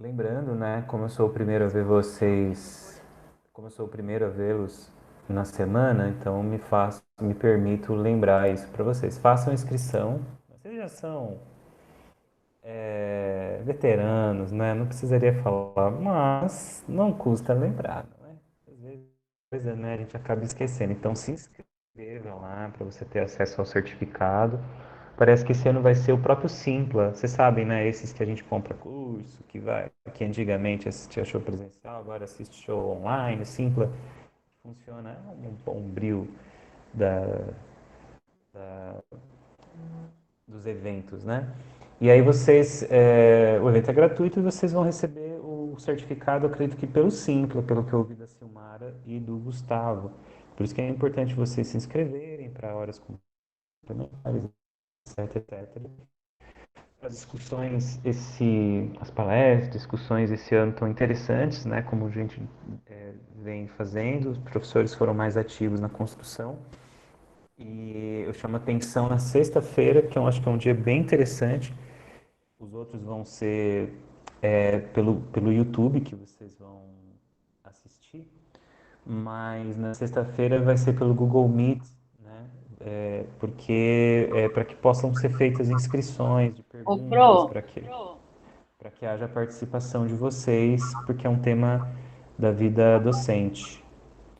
Lembrando, né, como eu sou o primeiro a ver vocês, como eu sou o primeiro a vê-los na semana, então me permito lembrar isso para vocês. Façam a inscrição. Vocês já são veteranos, né? Não precisaria falar, mas não custa lembrar, não é? Às vezes, coisa, né, a gente acaba esquecendo. Então se inscrevam lá para você ter acesso ao certificado. Parece que esse ano vai ser o próprio Simpla. Vocês sabem, né? Esses que a gente compra curso, que antigamente assistia show presencial, agora assiste show online. O Simpla funciona um bombril da, dos eventos, né? E aí o evento é gratuito e vocês vão receber o certificado, acredito que pelo Simpla, pelo que eu ouvi da Silmara e do Gustavo. Por isso que é importante vocês se inscreverem para horas complementares, etc, etc. As discussões, as palestras, discussões esse ano estão interessantes, né? Como a gente vem fazendo, os professores foram mais ativos na construção. E eu chamo atenção na sexta-feira, que eu acho que é um dia bem interessante. Os outros vão ser pelo YouTube, que vocês vão assistir. Mas na sexta-feira vai ser pelo Google Meet, né? Porque é para que possam ser feitas inscrições de Ô, perguntas, Pro, para que haja participação de vocês, porque é um tema da vida docente.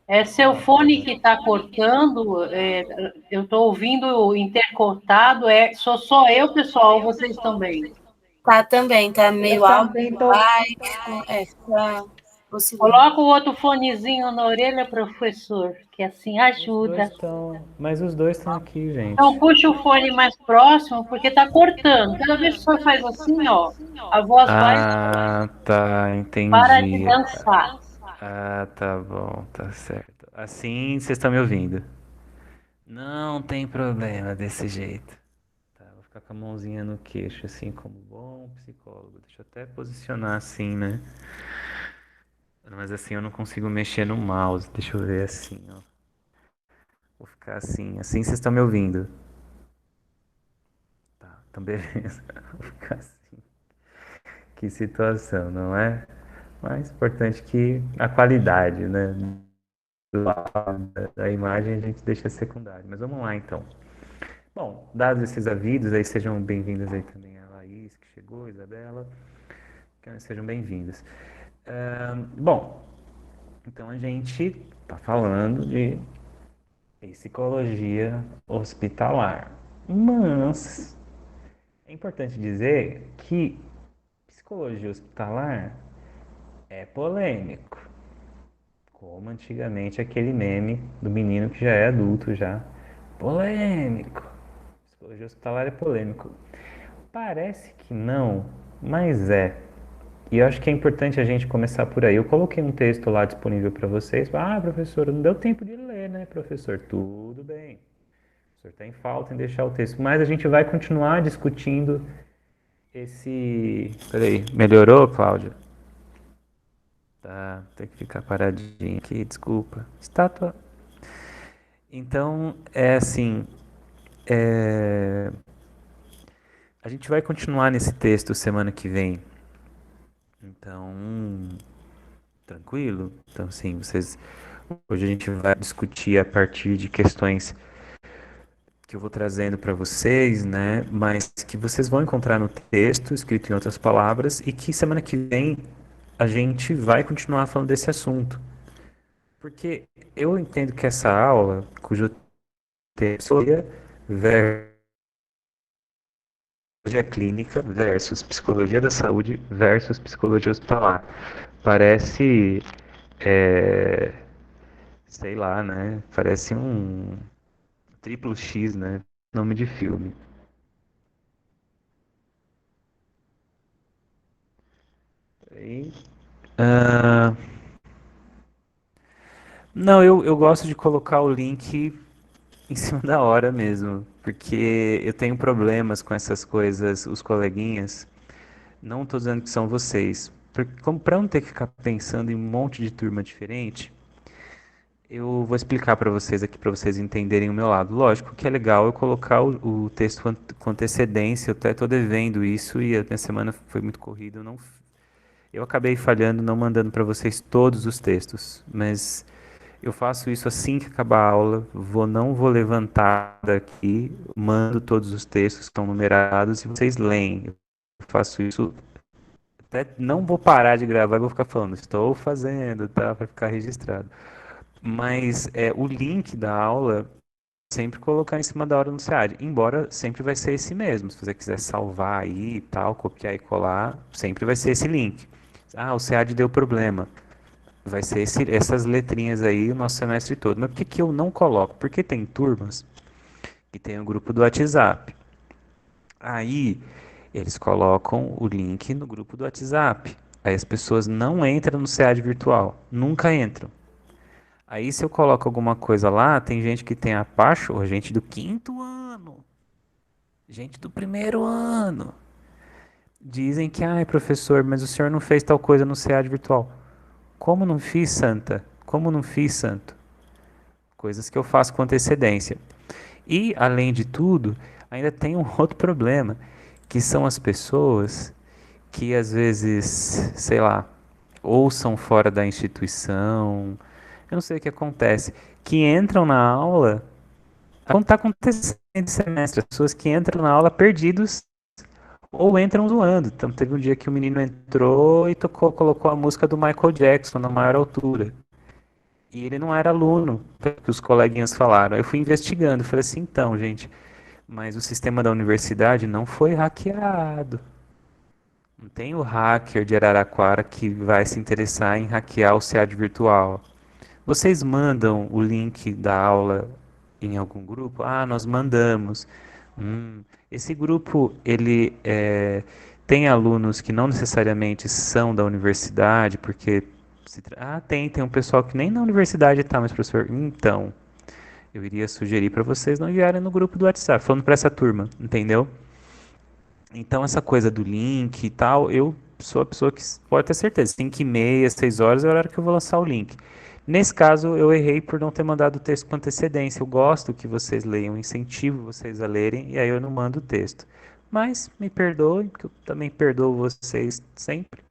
é seu Fala, fone Cláudia. que está cortando, eu estou ouvindo intercortado, sou só eu, pessoal, ou vocês também? Tá também, tá Eu meio alto, também tô. baixo, tá oscilando. Coloca o outro fonezinho na orelha, professor, que assim ajuda. Mas os dois estão aqui, Então, gente. puxa o fone mais próximo, porque está cortando. Cada vez que o senhor faz assim, ó, a voz vai Ah, tá, para de entendi. dançar. Ah, tá bom, tá certo. Assim vocês estão me ouvindo. Não tem problema desse jeito. Tá, vou ficar com a mãozinha no queixo, assim como bom psicólogo. Deixa eu até posicionar assim, né? Mas assim eu não consigo mexer no mouse. Deixa eu ver assim, ó. Vou ficar assim. Assim vocês estão me ouvindo. Tá, então beleza. Vou ficar assim. Que situação, não é? Mais importante que a qualidade, né? Da imagem a gente deixa secundário. Mas vamos lá então. Bom, dados esses avisos, aí sejam bem-vindas aí também a Laís, que chegou, a Isabela, que sejam bem-vindas. Bom, então a gente está falando de psicologia hospitalar. Mas é importante dizer que psicologia hospitalar é polêmico. Como antigamente aquele meme do menino que já é adulto já. Polêmico. Psicologia hospitalar é polêmico. Parece que não, mas é. E eu acho que é importante a gente começar por aí. Eu coloquei um texto lá disponível para vocês. Ah, professor, não deu tempo de ler, né, professor? Tudo bem. O senhor está em falta em deixar o texto. Mas a gente vai continuar discutindo esse. Peraí, melhorou, Cláudia? Tá, tem que ficar paradinho aqui, desculpa. Estátua. Então, é assim. é, A gente vai continuar nesse texto semana que vem. Então, tranquilo? Então, sim, vocês. Hoje a gente vai discutir a partir de questões que eu vou trazendo para vocês, né? Mas que vocês vão encontrar no texto, escrito em outras palavras, e que semana que vem a gente vai continuar falando desse assunto. Porque eu entendo que essa aula, cujo tema é psicologia clínica versus psicologia da saúde versus psicologia hospitalar, parece, é, sei lá, né? Parece um triplo X, né? Nome de filme. Aí, ah, não, eu gosto de colocar o link em cima da hora mesmo, porque eu tenho problemas com essas coisas, os coleguinhas. Não estou dizendo que são vocês, porque como para não ter que ficar pensando em um monte de turma diferente, eu vou explicar para vocês aqui, para vocês entenderem o meu lado. Lógico que é legal eu colocar o texto com antecedência, eu até estou devendo isso e a minha semana foi muito corrida, Eu acabei falhando não mandando para vocês todos os textos, mas eu faço isso assim que acabar a aula, não vou levantar daqui, mando todos os textos que estão numerados e vocês leem. Eu faço isso, até não vou parar de gravar, vou ficar falando, estou fazendo, tá? Para ficar registrado. Mas o link da aula sempre colocar em cima da hora no SEAD, embora sempre vai ser esse mesmo. Se você quiser salvar aí e tal, copiar e colar, sempre vai ser esse link. Ah, o SEAD deu problema. Vai ser essas letrinhas aí o nosso semestre todo. Mas por que que eu não coloco? Porque tem turmas que tem um grupo do WhatsApp. Aí eles colocam o link no grupo do WhatsApp. Aí as pessoas não entram no SEAD virtual. Nunca entram. Aí se eu coloco alguma coisa lá, tem gente que tem a Pacho, gente do quinto ano, gente do primeiro ano. Dizem que, ai professor, mas o senhor não fez tal coisa no SEAD virtual. Como não fiz, santa? Como não fiz, santo? Coisas que eu faço com antecedência. E, além de tudo, ainda tem um outro problema, que são as pessoas que às vezes, sei lá, ou são fora da instituição, eu não sei o que acontece, que entram na aula, como está acontecendo esse semestre, as pessoas que entram na aula perdidos ou entram zoando. Então teve um dia que o menino entrou e colocou a música do Michael Jackson na maior altura. E ele não era aluno, pelo que os coleguinhas falaram. Eu fui investigando, falei assim, então, gente, mas o sistema da universidade não foi hackeado. Não tem o hacker de Araraquara que vai se interessar em hackear o SEAD virtual. Vocês mandam o link da aula em algum grupo? Ah, nós mandamos. Esse grupo, ele tem alunos que não necessariamente são da universidade, porque tem um pessoal que nem na universidade está, mas professor, então, eu iria sugerir para vocês não enviarem no grupo do WhatsApp, falando para essa turma, entendeu? Então, essa coisa do link e tal, eu sou a pessoa que pode ter certeza. 5h30, 6 horas é o horário que eu vou lançar o link. Nesse caso, eu errei por não ter mandado o texto com antecedência. Eu gosto que vocês leiam, incentivo vocês a lerem, e aí eu não mando o texto. Mas me perdoem, porque eu também perdoo vocês sempre.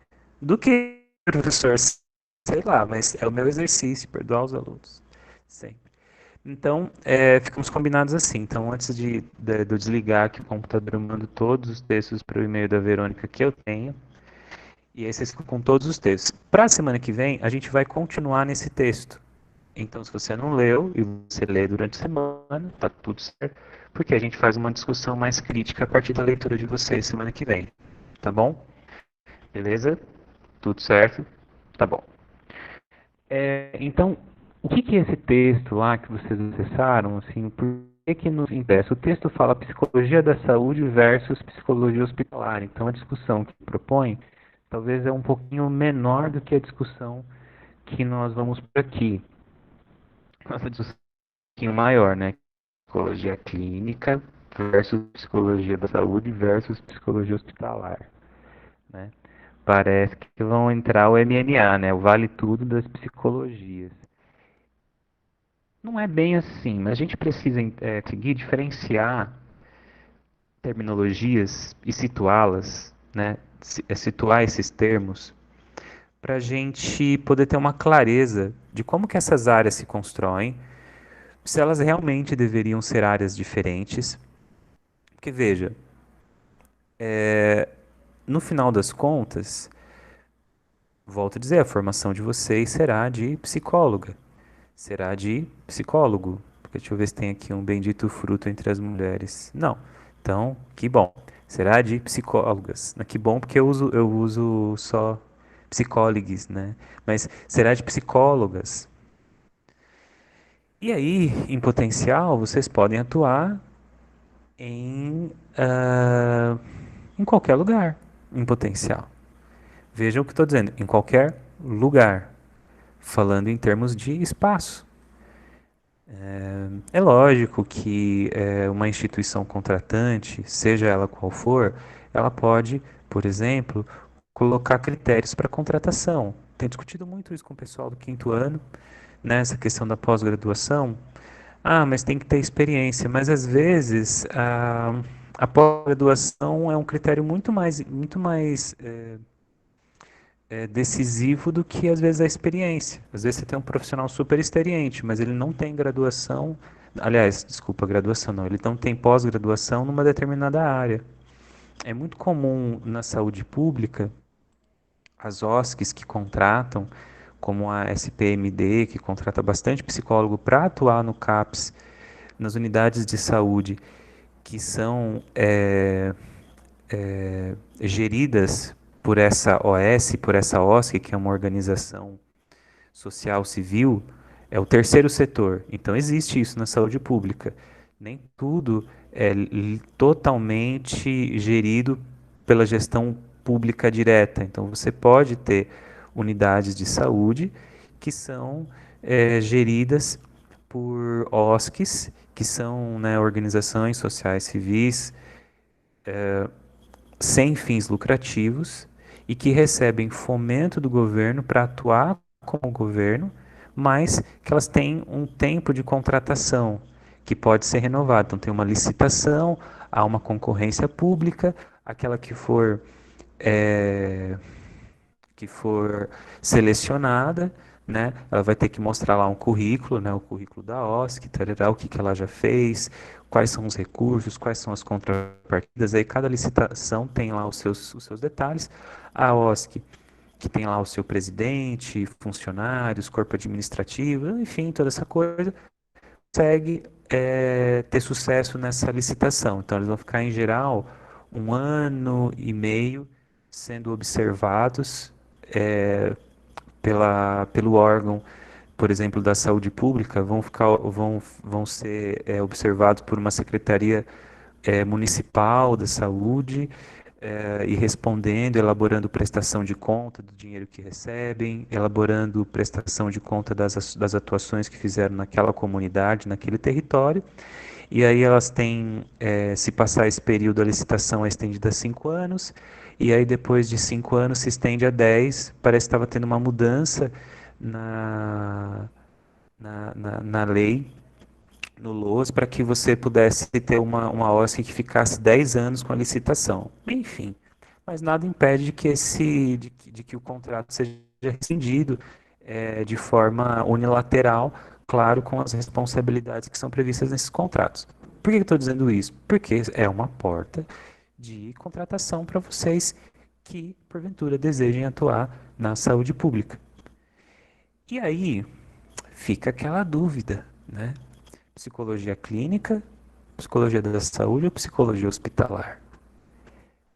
Do que, professor, sei lá, mas é o meu exercício, perdoar os alunos. Sempre. Então, ficamos combinados assim. Então, antes de eu desligar aqui o computador, eu mando todos os textos para o e-mail da Verônica que eu tenho. E aí vocês ficam com todos os textos. Para a semana que vem, a gente vai continuar nesse texto. Então, se você não leu e você lê durante a semana, tá tudo certo. Porque a gente faz uma discussão mais crítica a partir da leitura de vocês semana que vem. Tá bom? Beleza? Tudo certo? Tá bom. Então, o que é esse texto lá que vocês acessaram? Assim, por que nos interessa? O texto fala psicologia da saúde versus psicologia hospitalar. Então, a discussão que propõe talvez é um pouquinho menor do que a discussão que nós vamos por aqui. Nossa discussão é um pouquinho maior, né? Psicologia clínica versus psicologia da saúde versus psicologia hospitalar, né? Parece que vão entrar o MMA, né? O vale tudo das psicologias. Não é bem assim, mas a gente precisa conseguir diferenciar terminologias e situá-las, né? Situar esses termos, para a gente poder ter uma clareza de como que essas áreas se constroem, se elas realmente deveriam ser áreas diferentes. Porque veja, no final das contas, volto a dizer, a formação de vocês será de psicóloga, será de psicólogo. Porque deixa eu ver se tem aqui um bendito fruto entre as mulheres. Não. Então, que bom. Será de psicólogas. Que bom porque eu uso só psicólogues, né? Mas será de psicólogas. E aí, em potencial, vocês podem atuar em, em qualquer lugar, em potencial. Vejam o que estou dizendo, em qualquer lugar, falando em termos de espaço. É lógico que uma instituição contratante, seja ela qual for, ela pode, por exemplo, colocar critérios para contratação. Tenho discutido muito isso com o pessoal do quinto ano, nessa questão da pós-graduação. Ah, mas tem que ter experiência. Mas às vezes a pós-graduação é um critério muito mais decisivo do que às vezes a experiência. Às vezes você tem um profissional super experiente, mas ele não tem graduação, aliás, desculpa, graduação não, ele não tem pós-graduação numa determinada área. É muito comum na saúde pública as OSCs que contratam, como a SPMD, que contrata bastante psicólogo para atuar no CAPS, nas unidades de saúde que são geridas por essa OS, por essa OSC, que é uma organização social civil, é o terceiro setor. Então existe isso na saúde pública. Nem tudo é totalmente gerido pela gestão pública direta. Então você pode ter unidades de saúde que são geridas por OSCs, que são, né, organizações sociais civis sem fins lucrativos e que recebem fomento do governo para atuar com o governo, mas que elas têm um tempo de contratação que pode ser renovado. Então tem uma licitação, há uma concorrência pública, aquela é, que for selecionada, né, ela vai ter que mostrar lá um currículo, né, o currículo da OSC, tarará, o que, que ela já fez, quais são os recursos, quais são as contrapartidas. Aí cada licitação tem lá os seus detalhes. A OSC, que tem lá o seu presidente, funcionários, corpo administrativo, enfim, toda essa coisa, consegue ter sucesso nessa licitação. Então eles vão ficar, em geral, 1 ano e meio sendo observados pelo órgão, por exemplo, da saúde pública, vão ser observados por uma secretaria municipal da saúde e respondendo, elaborando prestação de conta do dinheiro que recebem, elaborando prestação de conta das atuações que fizeram naquela comunidade, naquele território. E aí elas têm, se passar esse período, a licitação é estendida a 5 anos, e aí depois de 5 anos se estende a 10. Parece que estava tendo uma mudança na, na lei, no LOAS, para que você pudesse ter uma OSC que ficasse 10 anos com a licitação. Enfim, mas nada impede de que, de que o contrato seja rescindido de forma unilateral, claro, com as responsabilidades que são previstas nesses contratos. Por que eu estou dizendo isso? Porque é uma porta de contratação para vocês que, porventura, desejem atuar na saúde pública. E aí fica aquela dúvida, né? Psicologia clínica, psicologia da saúde ou psicologia hospitalar?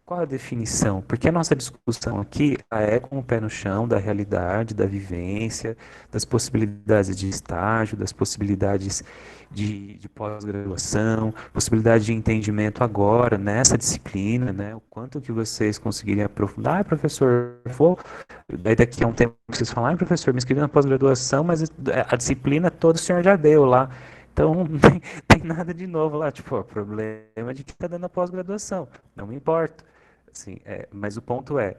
Qual a definição? Porque a nossa discussão aqui ela é com o pé no chão da realidade, da vivência, das possibilidades de estágio, das possibilidades de pós-graduação, possibilidade de entendimento agora, nessa disciplina, né? O quanto que vocês conseguirem aprofundar. Ah, professor, vou... Daí daqui a um tempo vocês falam, ah, professor, me inscrevi na pós-graduação, mas a disciplina toda o senhor já deu lá. Então, não tem nada de novo lá. Tipo, o problema é de que está dando a pós-graduação. Não me importa. Assim, mas o ponto é,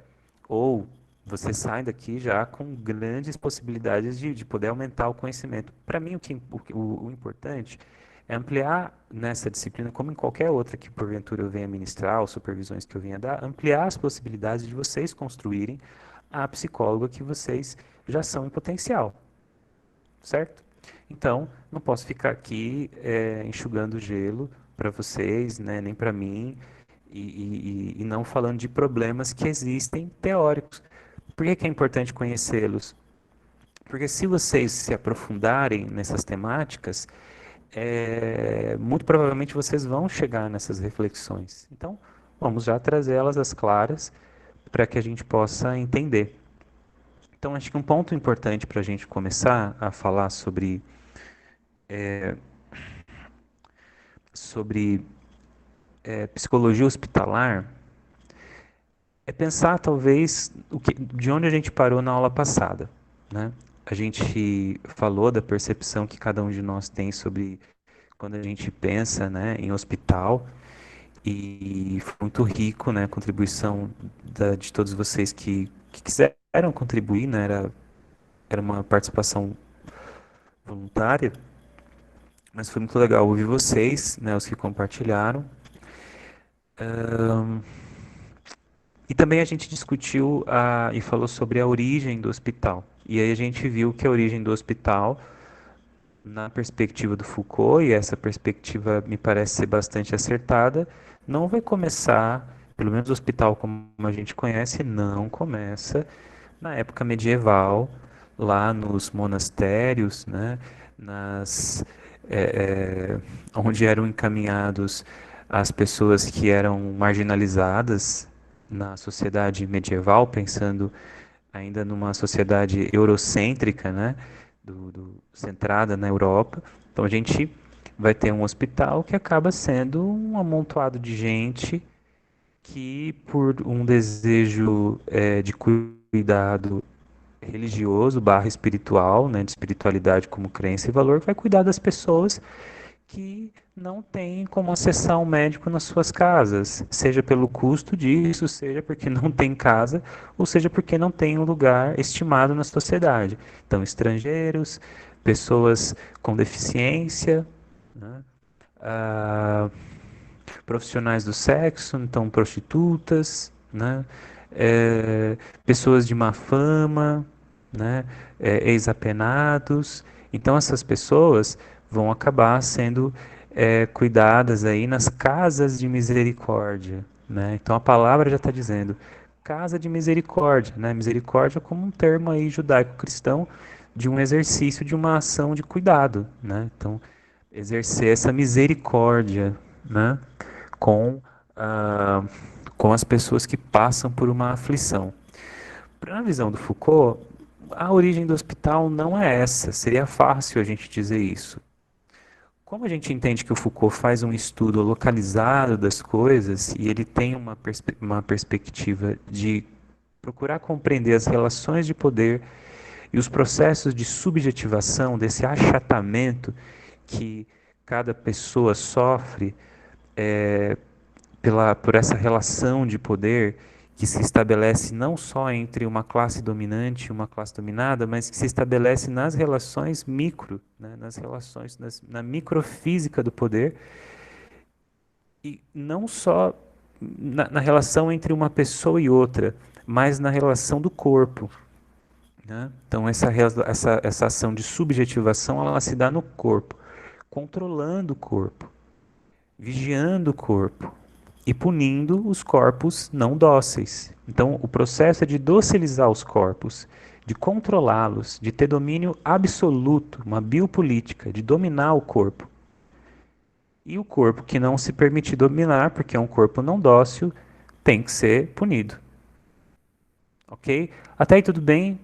ou você sai daqui já com grandes possibilidades de poder aumentar o conhecimento. Para mim, o importante é ampliar nessa disciplina, como em qualquer outra que porventura eu venha ministrar, ou supervisões que eu venha dar, ampliar as possibilidades de vocês construírem a psicóloga que vocês já são em potencial, certo? Então, não posso ficar aqui enxugando gelo para vocês, né, nem para mim, e não falando de problemas que existem teóricos. Por que é importante conhecê-los? Porque se vocês se aprofundarem nessas temáticas, muito provavelmente vocês vão chegar nessas reflexões. Então, vamos já trazê-las às claras para que a gente possa entender. Então, acho que um ponto importante para a gente começar a falar sobre psicologia hospitalar é pensar, talvez, de onde a gente parou na aula passada, né? A gente falou da percepção que cada um de nós tem sobre quando a gente pensa, né, em hospital, e foi muito rico, né, a contribuição de todos vocês que quiseram contribuir, né? Era uma participação voluntária, mas foi muito legal ouvir vocês, né, os que compartilharam. E também a gente discutiu e falou sobre a origem do hospital. E aí a gente viu que a origem do hospital, na perspectiva do Foucault, e essa perspectiva me parece ser bastante acertada, não vai começar, pelo menos o hospital como a gente conhece, não começa na época medieval, lá nos monastérios, né, nas, onde eram encaminhados as pessoas que eram marginalizadas na sociedade medieval, pensando ainda numa sociedade eurocêntrica, né, centrada na Europa. Então a gente vai ter um hospital que acaba sendo um amontoado de gente que, por um desejo de cuidado religioso barra espiritual, né, de espiritualidade como crença e valor, vai cuidar das pessoas que não têm como acessar um médico nas suas casas, seja pelo custo disso, seja porque não tem casa, ou seja porque não tem um lugar estimado na sociedade. Então, estrangeiros, pessoas com deficiência, né, ah, profissionais do sexo, então prostitutas, né, pessoas de má fama, né, ex-apenados. Então essas pessoas vão acabar sendo cuidadas aí nas casas de misericórdia, né? Então a palavra já está dizendo casa de misericórdia, né? Misericórdia como um termo aí judaico-cristão de um exercício de uma ação de cuidado, né? Então exercer essa misericórdia, né? Com, ah, com as pessoas que passam por uma aflição. Na visão do Foucault, a origem do hospital não é essa, seria fácil a gente dizer isso. Como a gente entende que o Foucault faz um estudo localizado das coisas e ele tem uma perspectiva de procurar compreender as relações de poder e os processos de subjetivação, desse achatamento que cada pessoa sofre por essa relação de poder que se estabelece não só entre uma classe dominante e uma classe dominada, mas que se estabelece nas relações micro, né, nas relações, na microfísica do poder, e não só na relação entre uma pessoa e outra, mas na relação do corpo. Né? Então, essa ação de subjetivação ela se dá no corpo, controlando o corpo, vigiando o corpo e punindo os corpos não dóceis. Então, o processo é de docilizar os corpos, de controlá-los, de ter domínio absoluto, uma biopolítica, de dominar o corpo. E o corpo que não se permitir dominar, porque é um corpo não dócil, tem que ser punido. Ok? Até aí tudo bem?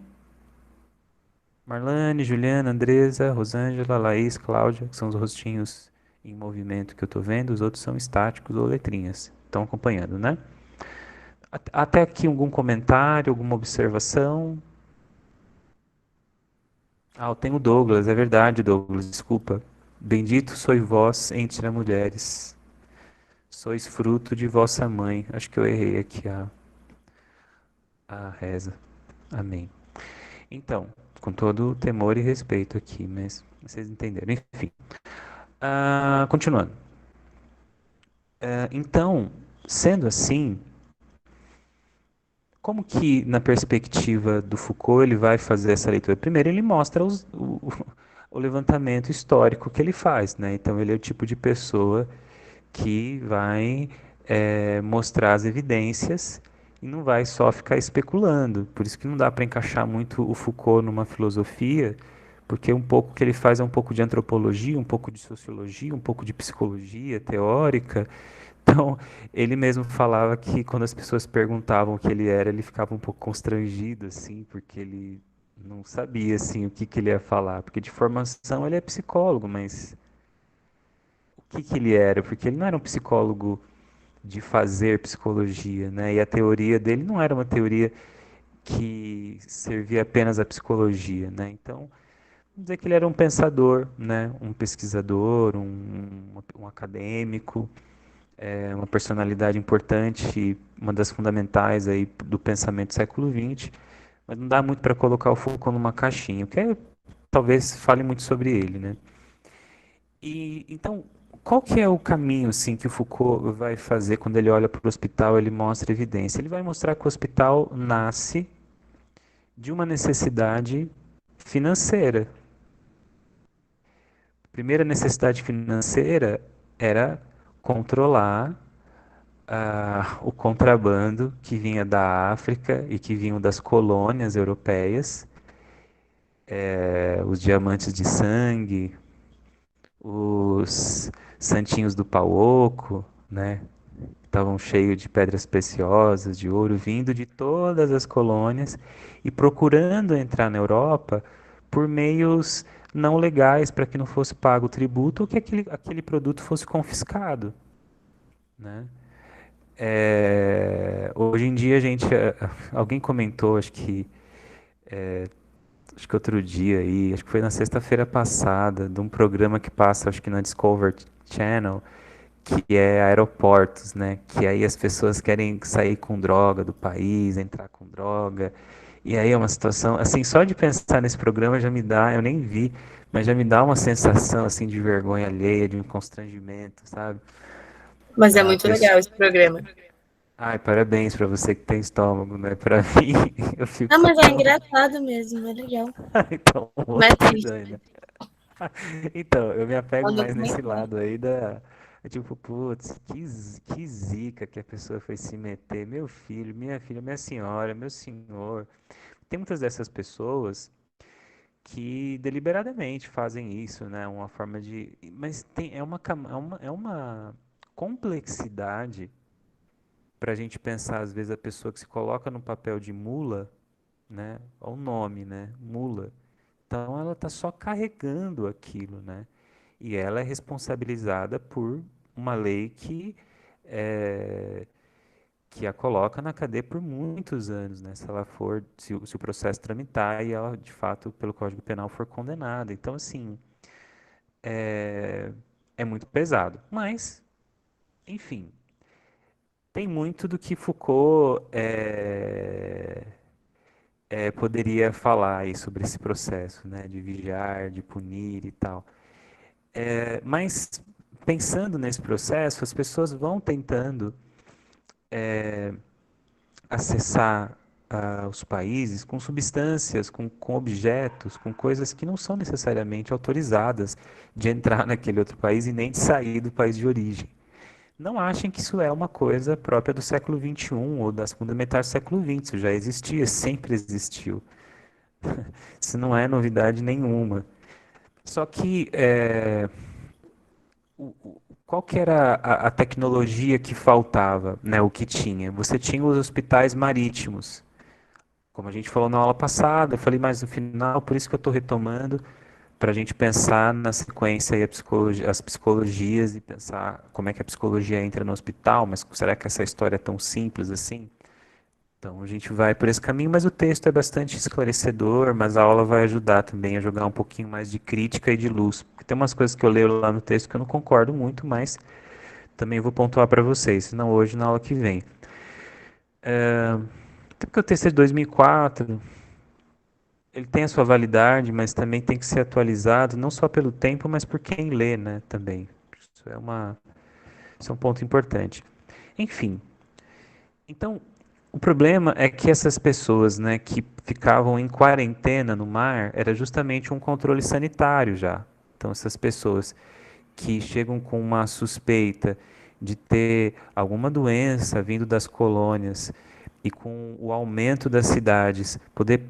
Marlane, Juliana, Andresa, Rosângela, Laís, Cláudia, que são os rostinhos em movimento que eu estou vendo, os outros são estáticos ou letrinhas. Estão acompanhando, né? Até aqui algum comentário, alguma observação? Ah, eu tenho o Douglas, é verdade, Douglas, desculpa. Bendito sois vós entre as mulheres, sois fruto de vossa mãe. Acho que eu errei aqui a reza. Amém. Então, com todo o temor e respeito aqui, mas vocês entenderam. Enfim, continuando. Então, sendo assim, como que, na perspectiva do Foucault, ele vai fazer essa leitura? Primeiro, ele mostra o levantamento histórico que ele faz, né? Então, ele é o tipo de pessoa que vai mostrar as evidências e não vai só ficar especulando. Por isso que não dá para encaixar muito o Foucault numa filosofia, porque um pouco que ele faz é um pouco de antropologia, um pouco de sociologia, um pouco de psicologia teórica. Então, ele mesmo falava que quando as pessoas perguntavam o que ele era, ele ficava um pouco constrangido, assim, porque ele não sabia, assim, o que que ele ia falar. Porque de formação ele é psicólogo, mas o que que ele era? Porque ele não era um psicólogo de fazer psicologia, né? E a teoria dele não era uma teoria que servia apenas à psicologia, né? Então, vamos dizer que ele era um pensador, né? Um pesquisador, um acadêmico, uma personalidade importante, uma das fundamentais aí do pensamento do século XX, mas não dá muito para colocar o Foucault numa caixinha, o que talvez fale muito sobre ele, né? E então, qual que é o caminho assim que o Foucault vai fazer quando ele olha para o hospital, ele mostra evidência? Ele vai mostrar que o hospital nasce de uma necessidade financeira. A primeira necessidade financeira era controlar o contrabando que vinha da África e que vinham das colônias europeias, os diamantes de sangue, os santinhos do Pauoco, né? Estavam cheios de pedras preciosas, de ouro, vindo de todas as colônias e procurando entrar na Europa por meios não legais para que não fosse pago o tributo ou que aquele produto fosse confiscado, né? Hoje em dia a gente, alguém comentou, acho que outro dia aí, acho que foi na sexta-feira passada, de um programa que passa, acho que na Discovery Channel, que é aeroportos, né? Que aí as pessoas querem sair com droga do país, entrar com droga. E aí é uma situação, assim, só de pensar nesse programa já me dá, eu nem vi, mas já me dá uma sensação assim de vergonha alheia, de um constrangimento, sabe? Mas é A muito pessoa... legal esse programa. Ai, parabéns pra você que tem estômago, né? Pra mim, eu fico Não, mas é tão, engraçado mesmo, é legal. tão Não é moído triste. ainda. Então, eu me É apego um mais nesse documentário. lado aí da. É tipo, putz, que zica que a pessoa foi se meter. Meu filho, minha filha, minha senhora, meu senhor. Tem muitas dessas pessoas que deliberadamente fazem isso, né? Uma forma de. Mas é uma complexidade para a gente pensar, às vezes, a pessoa que se coloca no papel de mula, né? Olha o nome, né? Mula. Então ela está só carregando aquilo, né? E ela é responsabilizada por uma lei eh, que a coloca na cadeia por muitos anos, né? Se ela for, se o processo tramitar e ela, de fato, pelo Código Penal for condenada. Então, assim, é, é muito pesado. Mas, enfim, tem muito do que Foucault poderia falar aí sobre esse processo, né? De vigiar, de punir e tal. Mas pensando nesse processo, as pessoas vão tentando acessar os países com substâncias, com objetos, com coisas que não são necessariamente autorizadas de entrar naquele outro país e nem de sair do país de origem. Não achem que isso é uma coisa própria do século XXI ou da segunda metade do século XX. Isso já existia, sempre existiu. Isso não é novidade nenhuma. Só que qual que era a tecnologia que faltava, né? O que tinha? Você tinha os hospitais marítimos. Como a gente falou na aula passada, eu falei mais no final, por isso que eu estou retomando, para a gente pensar na sequência e as psicologias e pensar como é que a psicologia entra no hospital, mas será que essa história é tão simples assim? Então a gente vai por esse caminho, mas o texto é bastante esclarecedor, mas a aula vai ajudar também a jogar um pouquinho mais de crítica e de luz. Porque tem umas coisas que eu leio lá no texto que eu não concordo muito, mas também vou pontuar para vocês, se não hoje, na aula que vem. Até porque o texto é de 2004, ele tem a sua validade, mas também tem que ser atualizado, não só pelo tempo, mas por quem lê, né, também. Isso é isso é um ponto importante. Enfim, então, o problema é que essas pessoas, né, que ficavam em quarentena no mar, era justamente um controle sanitário já. Então, essas pessoas que chegam com uma suspeita de ter alguma doença vindo das colônias e com o aumento das cidades poder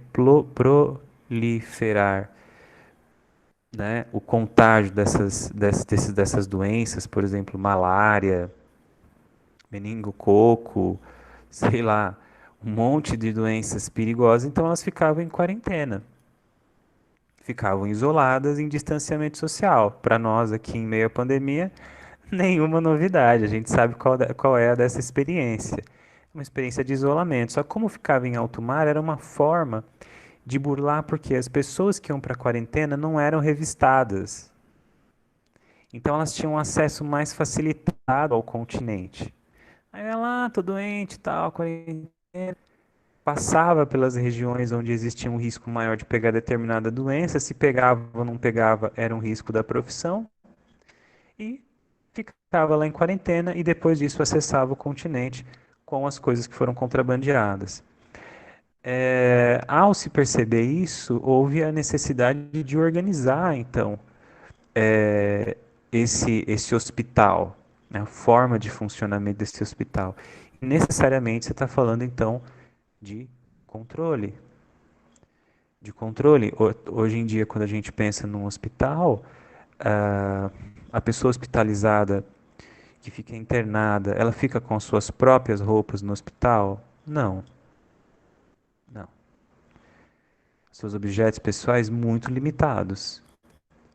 proliferar, né, o contágio dessas doenças, por exemplo, malária, meningococo, sei lá, um monte de doenças perigosas, então elas ficavam em quarentena, ficavam isoladas em distanciamento social. Para nós aqui em meio à pandemia, nenhuma novidade, a gente sabe qual é a dessa experiência. Uma experiência de isolamento. Só que como ficava em alto mar, era uma forma de burlar, porque as pessoas que iam para a quarentena não eram revistadas. Então elas tinham acesso mais facilitado ao continente. Aí ela, tô doente e tal, quarentena. Passava pelas regiões onde existia um risco maior de pegar determinada doença. Se pegava ou não pegava, era um risco da profissão. E ficava lá em quarentena e depois disso acessava o continente com as coisas que foram contrabandeadas. Ao se perceber isso, houve a necessidade de organizar, então, é, esse hospital, né, a forma de funcionamento desse hospital. E necessariamente você está falando, então, de controle. De controle. Hoje em dia, quando a gente pensa num hospital, a pessoa hospitalizada que fica internada, ela fica com as suas próprias roupas no hospital? Não, não. Seus objetos pessoais muito limitados.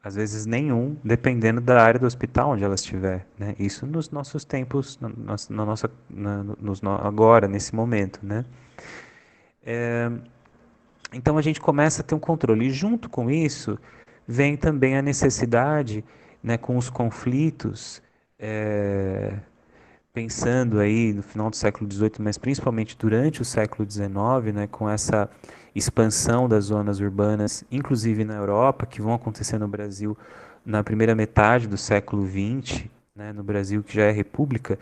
Às vezes nenhum, dependendo da área do hospital onde ela estiver, né? Isso nos nossos tempos, na nossa, agora, nesse momento, né? Então a gente começa a ter um controle. E junto com isso, vem também a necessidade, né, com os conflitos, pensando aí no final do século XVIII, mas principalmente durante o século XIX, né, com essa expansão das zonas urbanas, inclusive na Europa, que vão acontecer no Brasil na primeira metade do século XX, né, no Brasil que já é república,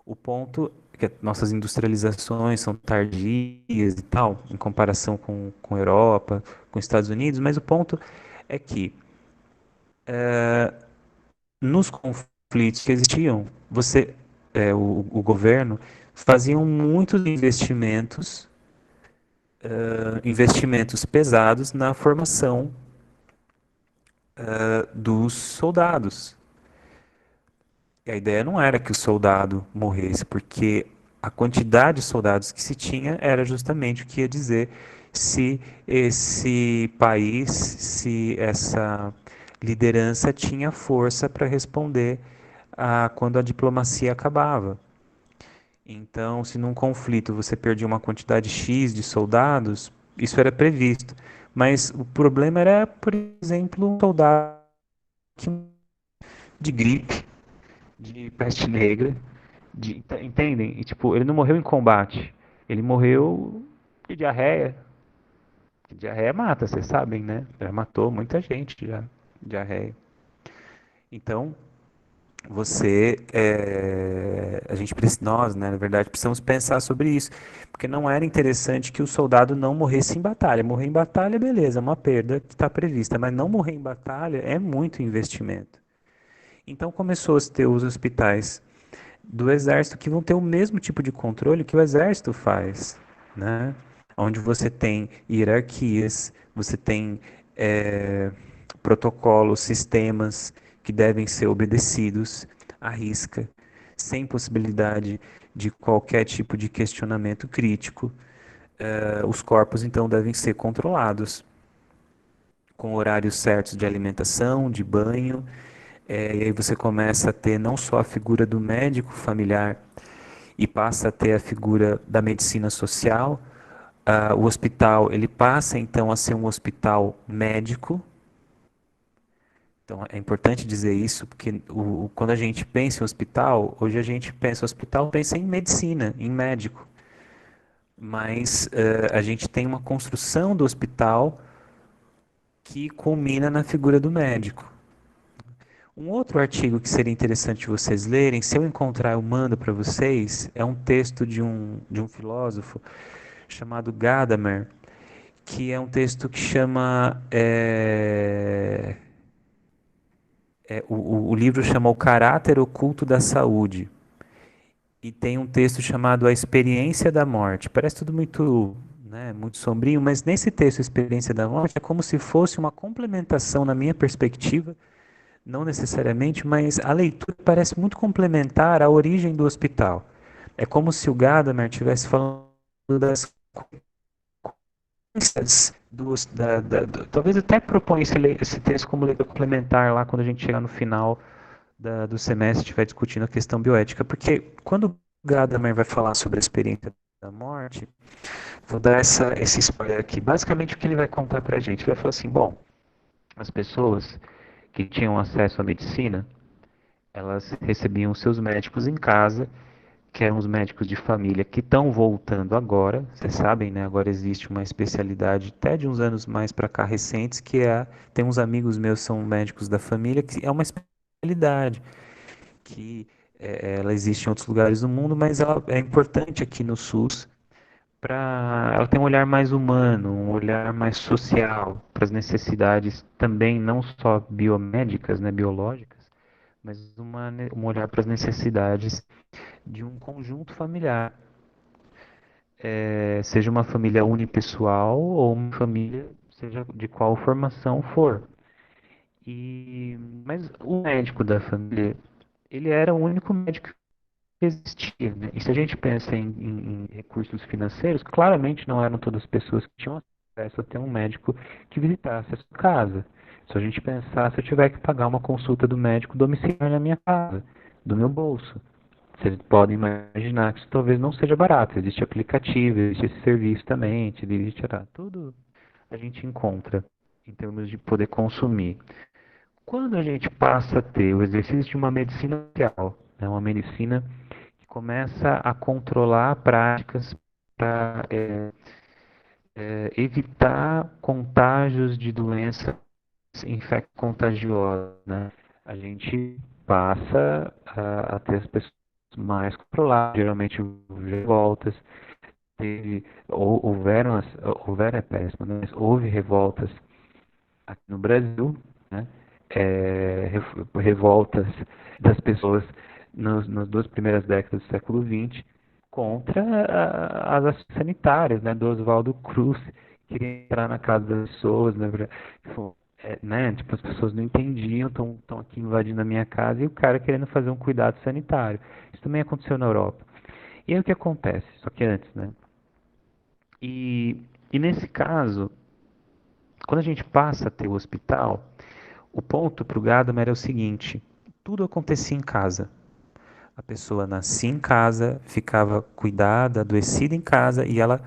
o ponto é que nossas industrializações são tardias e tal, em comparação com a Europa, com os Estados Unidos, mas o ponto é que nos conflitos que existiam, o governo faziam muitos investimentos pesados na formação dos soldados. E a ideia não era que o soldado morresse, porque a quantidade de soldados que se tinha era justamente o que ia dizer se esse país, se essa liderança tinha força para responder quando a diplomacia acabava. Então, se num conflito você perdia uma quantidade X de soldados, isso era previsto. Mas o problema era, por exemplo, um soldado de gripe, de peste negra, entendem? E, tipo, ele não morreu em combate, ele morreu de diarreia. Diarreia mata, vocês sabem, né? Já matou muita gente já, diarreia. Então, nós, né, na verdade, precisamos pensar sobre isso, porque não era interessante que o soldado não morresse em batalha. Morrer em batalha, beleza, é uma perda que está prevista, mas não morrer em batalha é muito investimento. Então começou a ter os hospitais do exército que vão ter o mesmo tipo de controle que o exército faz, né? Onde você tem hierarquias, você tem protocolos, sistemas que devem ser obedecidos à risca, sem possibilidade de qualquer tipo de questionamento crítico. Os corpos então devem ser controlados com horários certos de alimentação, de banho, e aí você começa a ter não só a figura do médico familiar e passa a ter a figura da medicina social. O hospital ele passa então a ser um hospital médico. Então é importante dizer isso porque quando a gente pensa em hospital, hoje a gente pensa em hospital, pensa em medicina, em médico. Mas a gente tem uma construção do hospital que culmina na figura do médico. Um outro artigo que seria interessante vocês lerem, se eu encontrar eu mando para vocês, é um texto de um filósofo chamado Gadamer, que é um texto que chama. O livro chama O Caráter Oculto da Saúde. E tem um texto chamado A Experiência da Morte. Parece tudo muito, né, muito sombrio, mas nesse texto, A Experiência da Morte, é como se fosse uma complementação, na minha perspectiva, não necessariamente, mas a leitura parece muito complementar à origem do hospital. É como se o Gadamer estivesse falando das talvez até proponha esse texto como leitura complementar lá quando a gente chegar no final do semestre e estiver discutindo a questão bioética, porque quando o Gadamer vai falar sobre a experiência da morte, vou dar esse spoiler aqui. Basicamente o que ele vai contar pra gente, ele vai falar assim, bom, as pessoas que tinham acesso à medicina, elas recebiam seus médicos em casa, que eram os médicos de família que estão voltando agora. Vocês sabem, né? Agora existe uma especialidade até de uns anos mais para cá recentes, tem uns amigos meus que são médicos da família, que é uma especialidade que ela existe em outros lugares do mundo, mas ela é importante aqui no SUS para ela ter um olhar mais humano, um olhar mais social para as necessidades também não só biomédicas, né, biológicas, mas um olhar para as necessidades de um conjunto familiar, seja uma família unipessoal ou uma família, seja de qual formação for. Mas o médico da família, ele era o único médico que existia, né? E se a gente pensa em recursos financeiros, claramente não eram todas as pessoas que tinham acesso a ter um médico que visitasse a sua casa. Se a gente pensar, se eu tiver que pagar uma consulta do médico domiciliar na minha casa, do meu bolso, vocês podem imaginar que isso talvez não seja barato. Existe aplicativo, existe esse serviço também, existe tudo a gente encontra em termos de poder consumir. Quando a gente passa a ter o exercício de uma medicina social, né, uma medicina que começa a controlar práticas para evitar contágios de doenças infecto-contagiosas, né, a gente passa a ter as pessoas mais controladas, geralmente revoltas, houveram é péssimo, né, mas houve revoltas aqui no Brasil, né, revoltas das pessoas nas duas primeiras décadas do século XX contra as ações sanitárias, né, do Oswaldo Cruz, que queria entrar na casa das pessoas, né, tipo, as pessoas não entendiam, estão aqui invadindo a minha casa, e o cara querendo fazer um cuidado sanitário. Isso também aconteceu na Europa. E aí o que acontece? Só que antes, né? E nesse caso, quando a gente passa a ter o hospital, o ponto para o Gadamer é o seguinte: tudo acontecia em casa. A pessoa nascia em casa, ficava cuidada, adoecida em casa e ela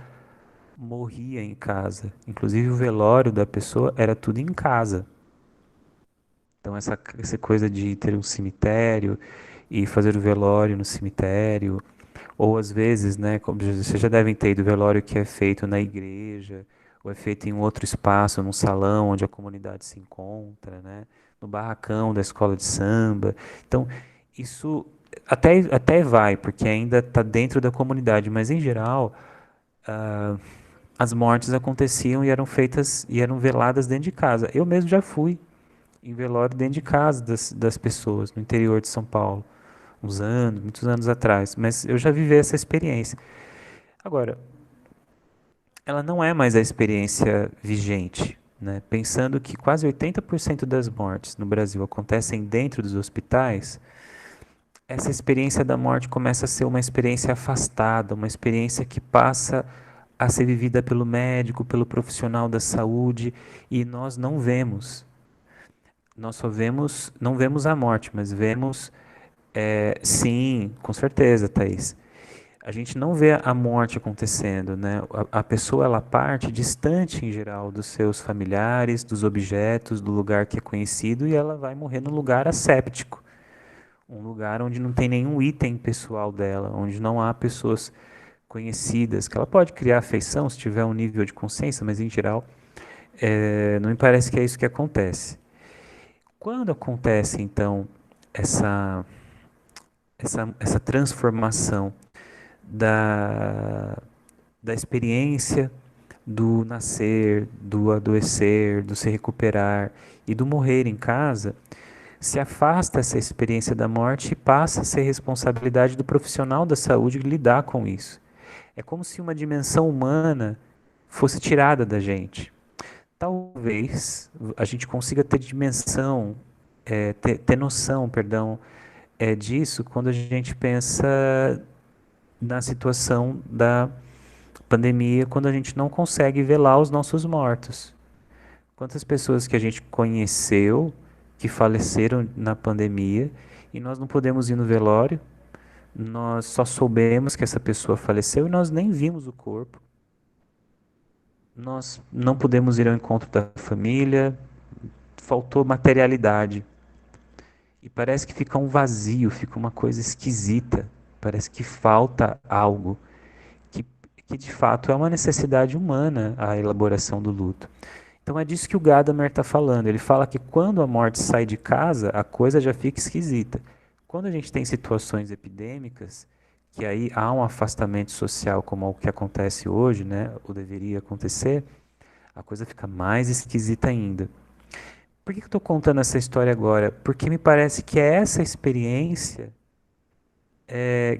morria em casa. Inclusive o velório da pessoa era tudo em casa. Então essa coisa de ter um cemitério e fazer o velório no cemitério, ou às vezes, né, como vocês já devem ter ido, velório que é feito na igreja, ou é feito em um outro espaço, num salão onde a comunidade se encontra, né, no barracão da escola de samba. Então, isso até vai, porque ainda está dentro da comunidade, mas em geral, as mortes aconteciam e eram feitas e eram veladas dentro de casa. Eu mesmo já fui em velório dentro de casa das pessoas, no interior de São Paulo, muitos anos atrás, mas eu já vivi essa experiência. Agora, ela não é mais a experiência vigente, né? Pensando que quase 80% das mortes no Brasil acontecem dentro dos hospitais, essa experiência da morte começa a ser uma experiência afastada, uma experiência que passa a ser vivida pelo médico, pelo profissional da saúde, e nós não vemos. Nós só vemos, não vemos a morte, mas vemos, sim, com certeza, Thaís. A gente não vê a morte acontecendo, né? A pessoa, ela parte distante, em geral, dos seus familiares, dos objetos, do lugar que é conhecido, e ela vai morrer num lugar asséptico. Um lugar onde não tem nenhum item pessoal dela, onde não há pessoas conhecidas, que ela pode criar afeição se tiver um nível de consciência, mas, em geral, não me parece que é isso que acontece. Quando acontece, então, essa transformação da experiência do nascer, do adoecer, do se recuperar e do morrer em casa, se afasta essa experiência da morte e passa a ser responsabilidade do profissional da saúde lidar com isso. É como se uma dimensão humana fosse tirada da gente. Talvez a gente consiga ter dimensão, ter noção, perdão, disso quando a gente pensa na situação da pandemia, quando a gente não consegue velar os nossos mortos. Quantas pessoas que a gente conheceu que faleceram na pandemia e nós não podemos ir no velório, nós só soubemos que essa pessoa faleceu e nós nem vimos o corpo. Nós não pudemos ir ao encontro da família, faltou materialidade. E parece que fica um vazio, fica uma coisa esquisita. Parece que falta algo, que, que de fato é uma necessidade humana a elaboração do luto. Então é disso que o Gadamer está falando. Ele fala que quando a morte sai de casa, a coisa já fica esquisita. Quando a gente tem situações epidêmicas, que aí há um afastamento social, como o que acontece hoje, né, ou deveria acontecer, a coisa fica mais esquisita ainda. Por que eu estou contando essa história agora? Porque me parece que é essa experiência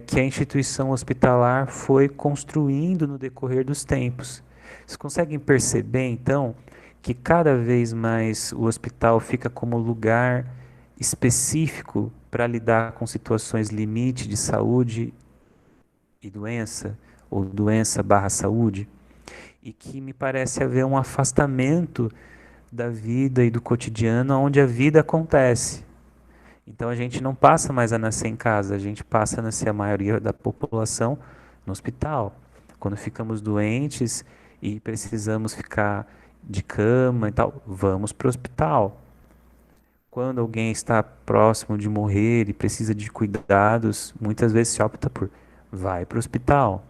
que a instituição hospitalar foi construindo no decorrer dos tempos. Vocês conseguem perceber, então, que cada vez mais o hospital fica como lugar específico para lidar com situações limite de saúde e doença, ou doença barra saúde, e que me parece haver um afastamento da vida e do cotidiano onde a vida acontece. Então a gente não passa mais a nascer em casa, a gente passa a nascer a maioria da população no hospital. Quando ficamos doentes e precisamos ficar de cama e tal, vamos para o hospital. Quando alguém está próximo de morrer e precisa de cuidados, muitas vezes se opta por vai para o hospital.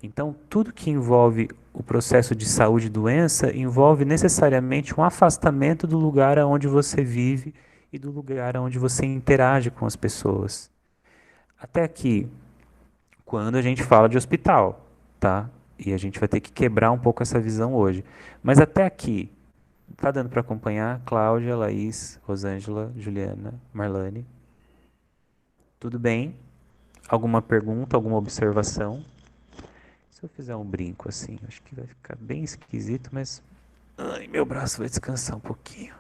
Então, tudo que envolve o processo de saúde e doença envolve necessariamente um afastamento do lugar onde você vive e do lugar onde você interage com as pessoas. Até aqui, quando a gente fala de hospital, tá? E a gente vai ter que quebrar um pouco essa visão hoje. Mas até aqui, tá dando para acompanhar? Cláudia, Laís, Rosângela, Juliana, Marlane. Tudo bem? Alguma pergunta, alguma observação? Se eu fizer um brinco assim, acho que vai ficar bem esquisito, mas ai, meu braço vai descansar um pouquinho.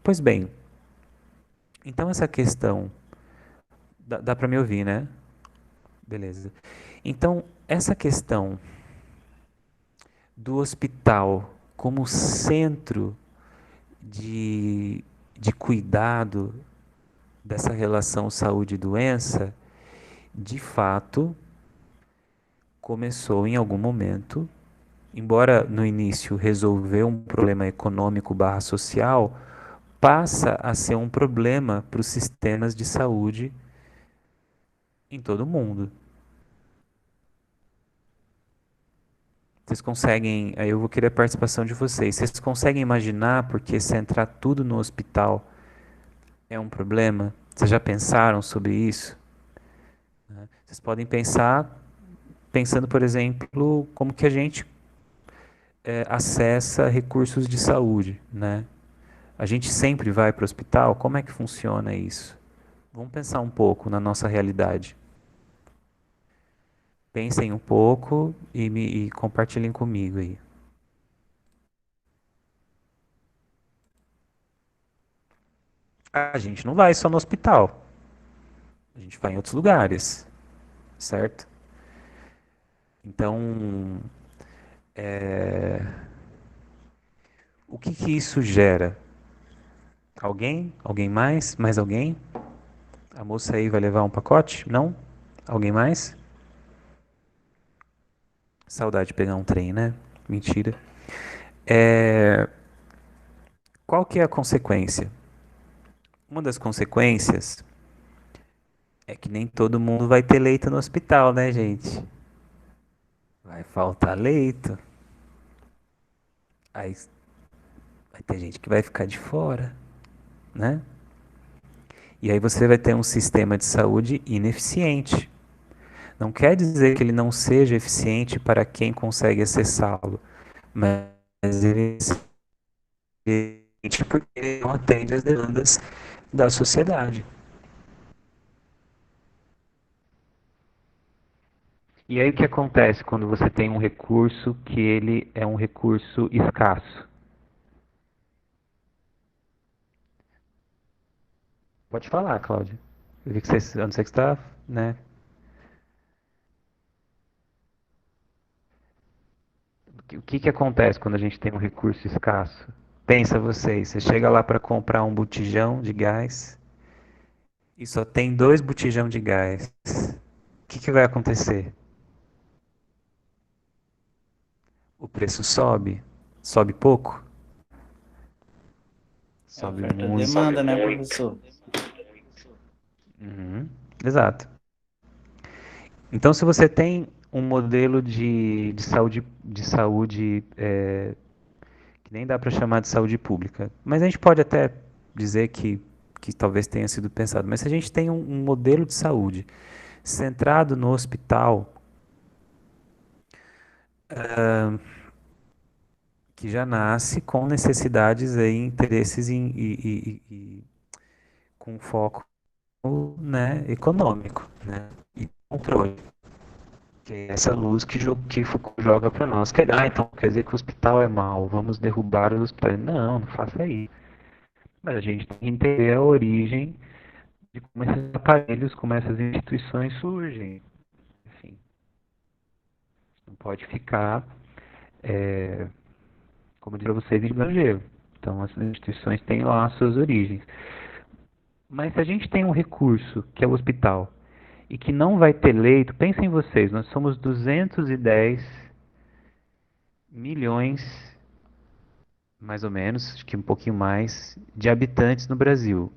Pois bem, então essa questão dá para me ouvir, né? Beleza. Então, essa questão do hospital como centro de cuidado dessa relação saúde e doença, de fato, começou em algum momento, embora no início resolver um problema econômico barra social, passa a ser um problema para os sistemas de saúde em todo o mundo. Vocês conseguem, aí eu vou querer a participação de vocês. Vocês conseguem imaginar porque se entrar tudo no hospital é um problema? Vocês já pensaram sobre isso? Vocês podem pensar, pensando, por exemplo, como que a gente acessa recursos de saúde, né? A gente sempre vai para o hospital? Como é que funciona isso? Vamos pensar um pouco na nossa realidade. Pensem um pouco e compartilhem comigo aí. A gente não vai só no hospital. A gente vai em outros lugares, certo? Então, o que que isso gera? Alguém? Alguém mais? Mais alguém? A moça aí vai levar um pacote? Não? Alguém mais? Saudade de pegar um trem, né? Mentira. Qual que é a consequência? Uma das consequências é que nem todo mundo vai ter leito no hospital, né, gente? Vai faltar leito. Aí vai ter gente que vai ficar de fora, né? E aí você vai ter um sistema de saúde ineficiente. Não quer dizer que ele não seja eficiente para quem consegue acessá-lo, mas ele é eficiente porque ele não atende às demandas da sociedade. E aí o que acontece quando você tem um recurso que ele é um recurso escasso? Pode falar, Cláudia. Eu vi que você, a não ser que você está, né? O que que acontece quando a gente tem um recurso escasso? Pensa vocês, você chega lá para comprar um botijão de gás e só tem 2 botijão de gás. O que que vai acontecer? O preço sobe? Sobe pouco? É Sobe oferta e muito. demanda, né, professor? Uhum, exato. Então, se você tem um modelo de saúde que nem dá para chamar de saúde pública, mas a gente pode até dizer que que talvez tenha sido pensado. Mas se a gente tem um modelo de saúde centrado no hospital, que já nasce com necessidades e interesses com foco, né, econômico, né, e controle. Que é essa luz que Foucault joga para nós. Então quer dizer que o hospital é mau, vamos derrubar os hospitais. Não, não faça isso. Mas a gente tem que entender a origem de como esses aparelhos, como essas instituições surgem. Enfim, não pode ficar, como eu disse para vocês, em granjeiro. Então, essas instituições têm lá as suas origens. Mas se a gente tem um recurso, que é o hospital, e que não vai ter leito, pensem em vocês, nós somos 210 milhões, mais ou menos, acho que um pouquinho mais, de habitantes no Brasil.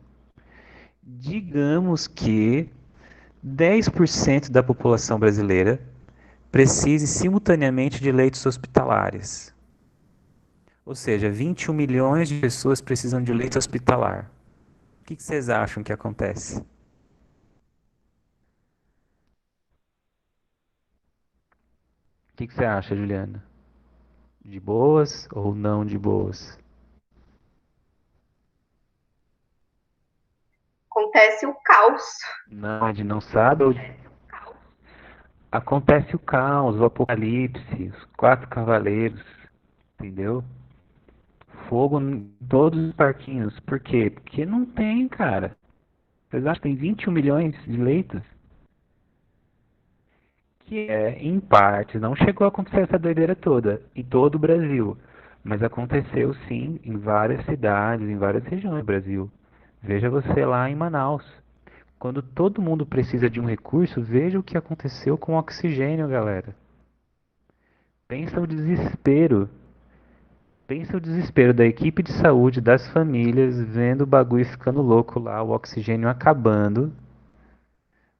Digamos que 10% da população brasileira precise simultaneamente de leitos hospitalares. Ou seja, 21 milhões de pessoas precisam de leito hospitalar. O que vocês acham que acontece? O que você acha, Juliana? De boas ou não de boas? Acontece o caos. Não, a gente não sabe. Acontece o caos, o apocalipse, os quatro cavaleiros, entendeu? Fogo em todos os parquinhos. Por quê? Porque não tem, cara. Vocês acham que tem 21 milhões de leitos? Que em partes, não chegou a acontecer essa doideira toda em todo o Brasil, mas aconteceu sim em várias cidades, em várias regiões do Brasil. Veja você lá em Manaus. Quando todo mundo precisa de um recurso, veja o que aconteceu com o oxigênio, galera. Pensa o desespero. Pensa o desespero da equipe de saúde, das famílias, vendo o bagulho ficando louco lá, o oxigênio acabando.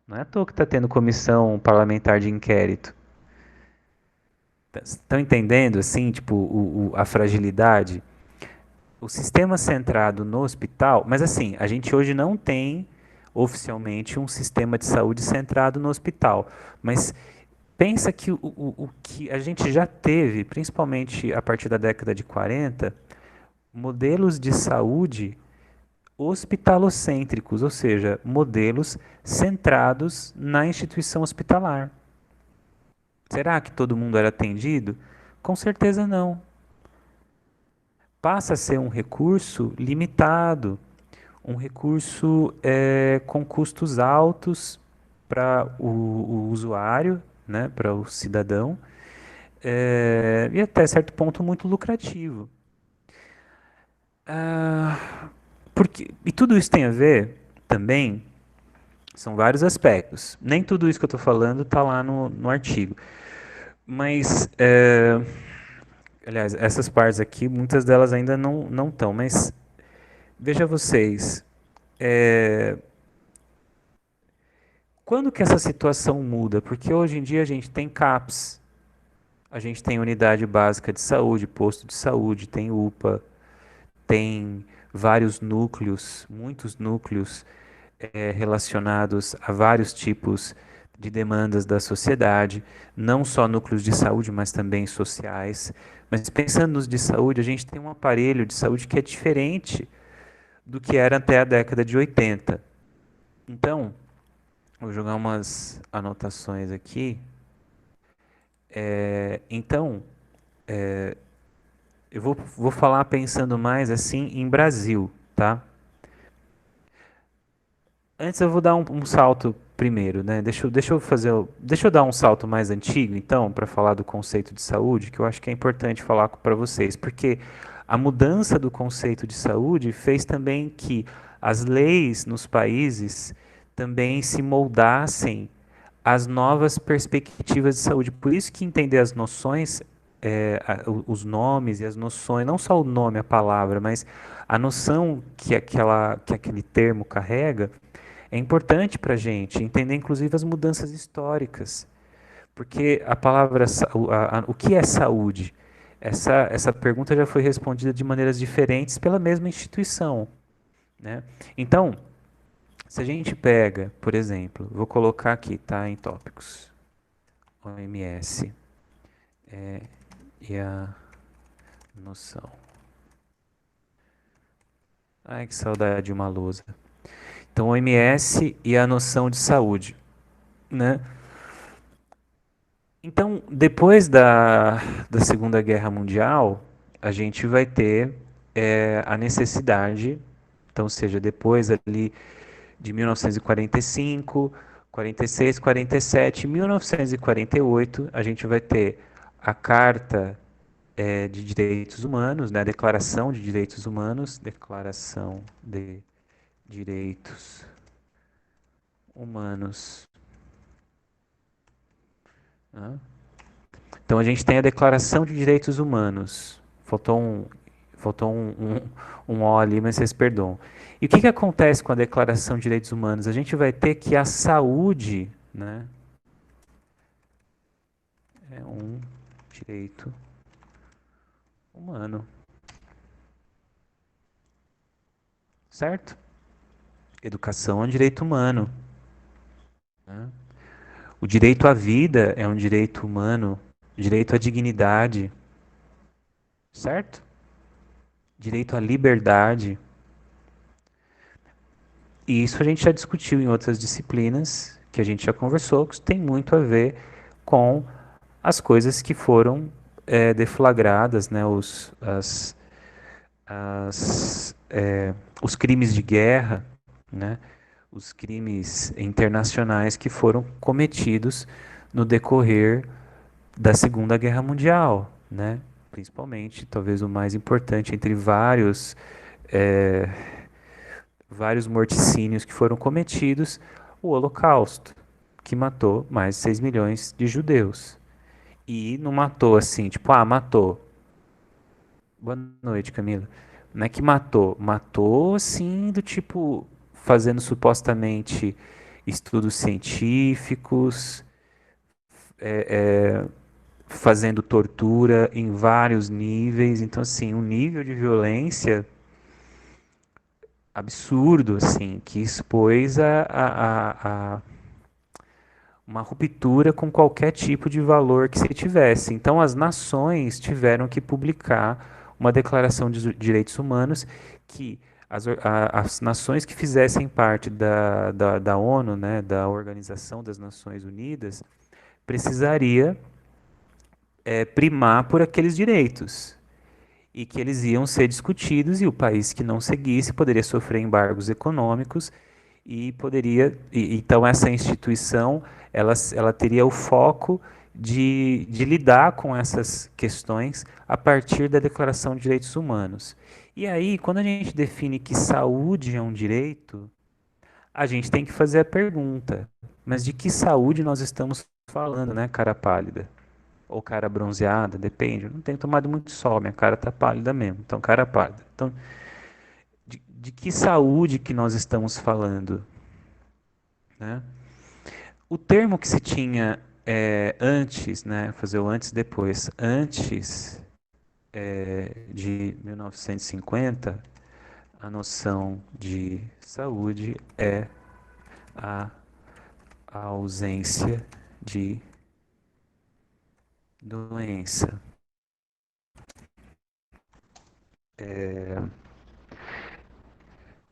Não é à toa que está tendo comissão parlamentar de inquérito. Estão entendendo, assim, tipo, a fragilidade? O sistema centrado no hospital, mas assim, a gente hoje não tem oficialmente um sistema de saúde centrado no hospital, mas pensa que o que a gente já teve, principalmente a partir da década de 40, modelos de saúde hospitalocêntricos, ou seja, modelos centrados na instituição hospitalar. Será que todo mundo era atendido? Com certeza não. Passa a ser um recurso limitado, um recurso com custos altos para o usuário, né, para o cidadão, e até certo ponto muito lucrativo. E tudo isso tem a ver também, são vários aspectos. Nem tudo isso que eu estou falando está lá no artigo. Mas, aliás, essas partes aqui, muitas delas ainda não estão, mas veja vocês, quando que essa situação muda? Porque hoje em dia a gente tem CAPS, a gente tem unidade básica de saúde, posto de saúde, tem UPA, tem vários núcleos, muitos núcleos relacionados a vários tipos de demandas da sociedade, não só núcleos de saúde, mas também sociais. Mas pensando nos de saúde, a gente tem um aparelho de saúde que é diferente do que era até a década de 80. Então, vou jogar umas anotações aqui. Eu vou falar pensando mais assim em Brasil, tá? Antes eu vou dar um salto primeiro, né? Deixa eu dar um salto mais antigo, então, para falar do conceito de saúde, que eu acho que é importante falar para vocês, porque a mudança do conceito de saúde fez também que as leis nos países também se moldassem às novas perspectivas de saúde. Por isso que entender as noções, os nomes e as noções, não só o nome, a palavra, mas a noção que aquele termo carrega, é importante para a gente entender, inclusive, as mudanças históricas. Porque a palavra, o que é saúde? Essa pergunta já foi respondida de maneiras diferentes pela mesma instituição. né? Então, se a gente pega, por exemplo, vou colocar aqui, tá, em tópicos, OMS e a noção. Ai, que saudade de uma lousa. Então, OMS e a noção de saúde, né? Então, depois da Segunda Guerra Mundial, a gente vai ter a necessidade, então, seja depois ali de 1945, 46, 47, 1948, a gente vai ter a Carta de Direitos Humanos, né, a Declaração de Direitos Humanos, Declaração de Direitos Humanos. Né? Então a gente tem a Declaração de Direitos Humanos. Faltou um O ali, mas vocês perdoam. E o que acontece com a Declaração de Direitos Humanos? A gente vai ter que a saúde, né, é um direito humano. Certo? Educação é um direito humano. Né? O direito à vida é um direito humano. Direito à dignidade. Certo? Direito à liberdade. E isso a gente já discutiu em outras disciplinas, que a gente já conversou, que tem muito a ver com as coisas que foram deflagradas, né, os crimes de guerra, né, os crimes internacionais que foram cometidos no decorrer da Segunda Guerra Mundial, né, principalmente, talvez o mais importante entre vários morticínios que foram cometidos, o Holocausto, que matou mais de 6 milhões de judeus. E não matou assim, tipo, matou. Boa noite, Camila. Não é que matou. Matou, assim, do tipo, fazendo supostamente estudos científicos, fazendo tortura em vários níveis. Então, assim, um nível de violência absurdo, assim, que expôs a uma ruptura com qualquer tipo de valor que se tivesse. Então, as nações tiveram que publicar uma declaração de direitos humanos que as nações que fizessem parte da ONU, né, da Organização das Nações Unidas, precisaria primar por aqueles direitos e que eles iam ser discutidos e o país que não seguisse poderia sofrer embargos econômicos e então essa instituição ela teria o foco de lidar com essas questões a partir da Declaração de Direitos Humanos. E aí, quando a gente define que saúde é um direito, a gente tem que fazer a pergunta, mas de que saúde nós estamos falando, né, cara pálida? Ou cara bronzeada, depende. Eu não tenho tomado muito sol, minha cara tá pálida mesmo, então cara pálida. Então, de que saúde que nós estamos falando? Né? O termo que se tinha antes, né, fazer o antes e depois, antes de 1950, a noção de saúde é a ausência de doença.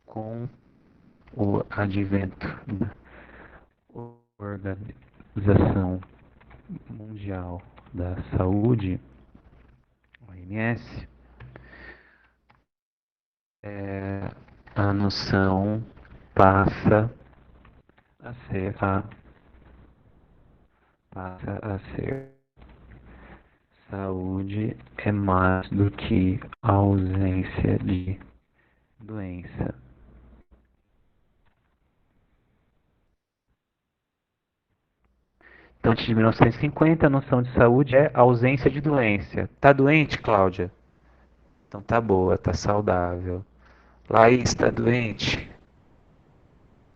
Com o advento da Organização Mundial da Saúde, OMS, a noção passa a ser saúde é mais do que a ausência de doença. Então, antes de 1950, a noção de saúde é ausência de doença. Tá doente, Cláudia? Então tá boa, tá saudável. Laís, tá doente?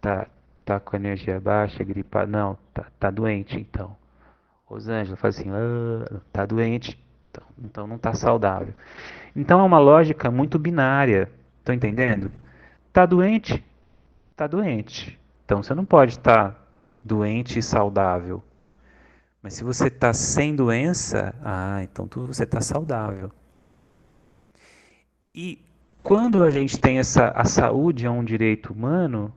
Tá, tá com energia baixa, gripada? Não, tá doente então. Rosângela faz assim, tá doente, então não tá saudável. Então é uma lógica muito binária, estão entendendo? Tá doente? Tá doente. Então você não pode estar doente e saudável. Mas se você está sem doença, então você está saudável. E quando a gente tem a saúde é um direito humano,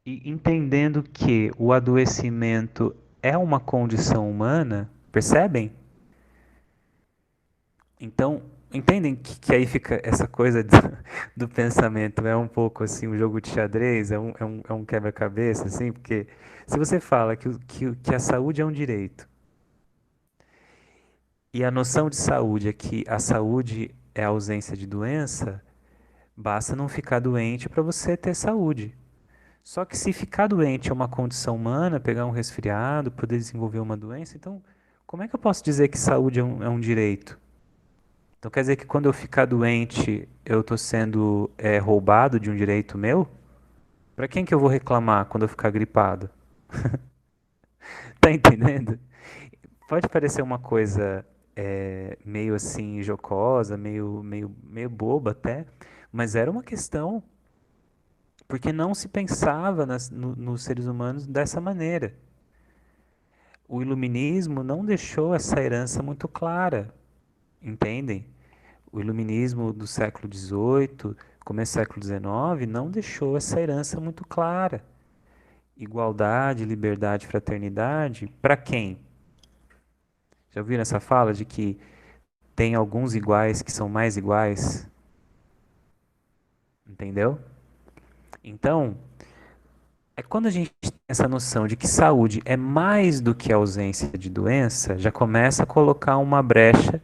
e entendendo que o adoecimento é uma condição humana, percebem? Então, entendem que aí fica essa coisa do pensamento, é um pouco assim um jogo de xadrez, é um quebra-cabeça, assim, porque se você fala que a saúde é um direito, e a noção de saúde é que a saúde é a ausência de doença, basta não ficar doente para você ter saúde. Só que se ficar doente é uma condição humana, pegar um resfriado, poder desenvolver uma doença, então como é que eu posso dizer que saúde é um direito? Então quer dizer que quando eu ficar doente, eu estou sendo roubado de um direito meu? Para quem que eu vou reclamar quando eu ficar gripado? Tá entendendo? Pode parecer uma coisa meio assim jocosa, meio boba até, mas era uma questão porque não se pensava nos seres humanos dessa maneira. O iluminismo não deixou essa herança muito clara, entendem? O iluminismo do século XVIII, começo do século XIX, não deixou essa herança muito clara. Igualdade, liberdade, fraternidade, para quem? Já ouviram essa fala de que tem alguns iguais que são mais iguais? Entendeu? Então, quando a gente tem essa noção de que saúde é mais do que a ausência de doença, já começa a colocar uma brecha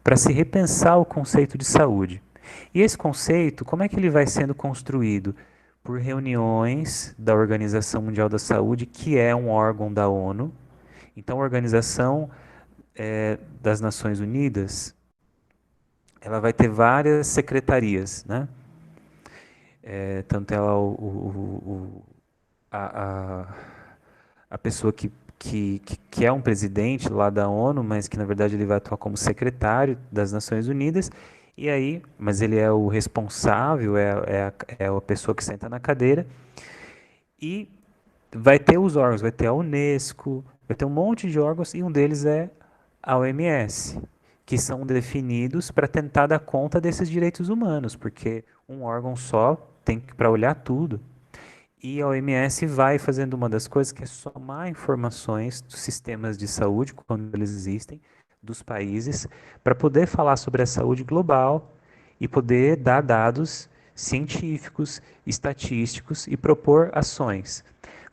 para se repensar o conceito de saúde. E esse conceito, como é que ele vai sendo construído? Por reuniões da Organização Mundial da Saúde, que é um órgão da ONU. Então, a Organização das Nações Unidas, ela vai ter várias secretarias, né? Tanto ela, a, a pessoa que é um presidente lá da ONU, mas que na verdade ele vai atuar como secretário das Nações Unidas, e aí, mas ele é o responsável, é a pessoa que senta na cadeira, e vai ter os órgãos, vai ter a Unesco, vai ter um monte de órgãos, e um deles é a OMS, que são definidos para tentar dar conta desses direitos humanos, porque um órgão só tem para olhar tudo. E a OMS vai fazendo uma das coisas que é somar informações dos sistemas de saúde, quando eles existem, dos países, para poder falar sobre a saúde global e poder dar dados científicos, estatísticos e propor ações.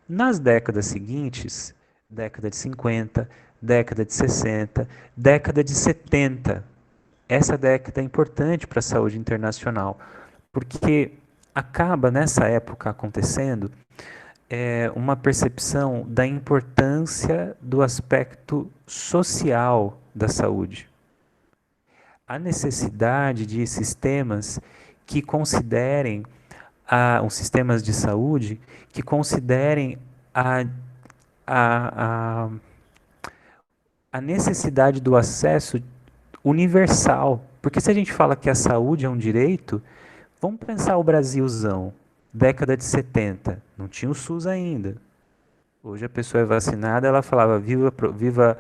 Nas décadas seguintes, década de 50, década de 60, década de 70, essa década é importante para a saúde internacional, porque acaba nessa época acontecendo uma percepção da importância do aspecto social da saúde. A necessidade de sistemas que considerem os sistemas de saúde que considerem a, a, a necessidade do acesso universal. Porque se a gente fala que a saúde é um direito, vamos pensar o Brasilzão, década de 70, não tinha o SUS ainda. Hoje a pessoa é vacinada, ela falava viva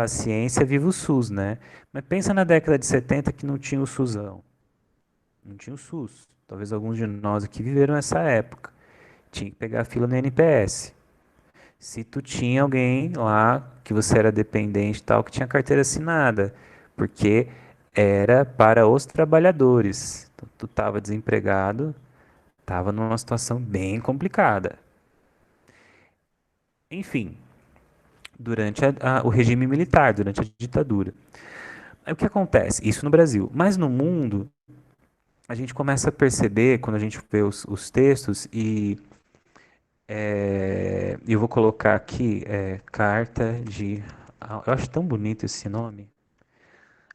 a ciência, viva o SUS, né? Mas pensa na década de 70 que não tinha o SUSão. Não tinha o SUS. Talvez alguns de nós aqui viveram essa época. Tinha que pegar a fila no NPS. Se tu tinha alguém lá que você era dependente e tal, que tinha carteira assinada, porque era para os trabalhadores. Então, tu estava desempregado, estava numa situação bem complicada. Enfim, durante o regime militar, durante a ditadura. Aí o que acontece? Isso no Brasil. Mas no mundo, a gente começa a perceber, quando a gente vê os textos, e eu vou colocar aqui, carta de... Eu acho tão bonito esse nome.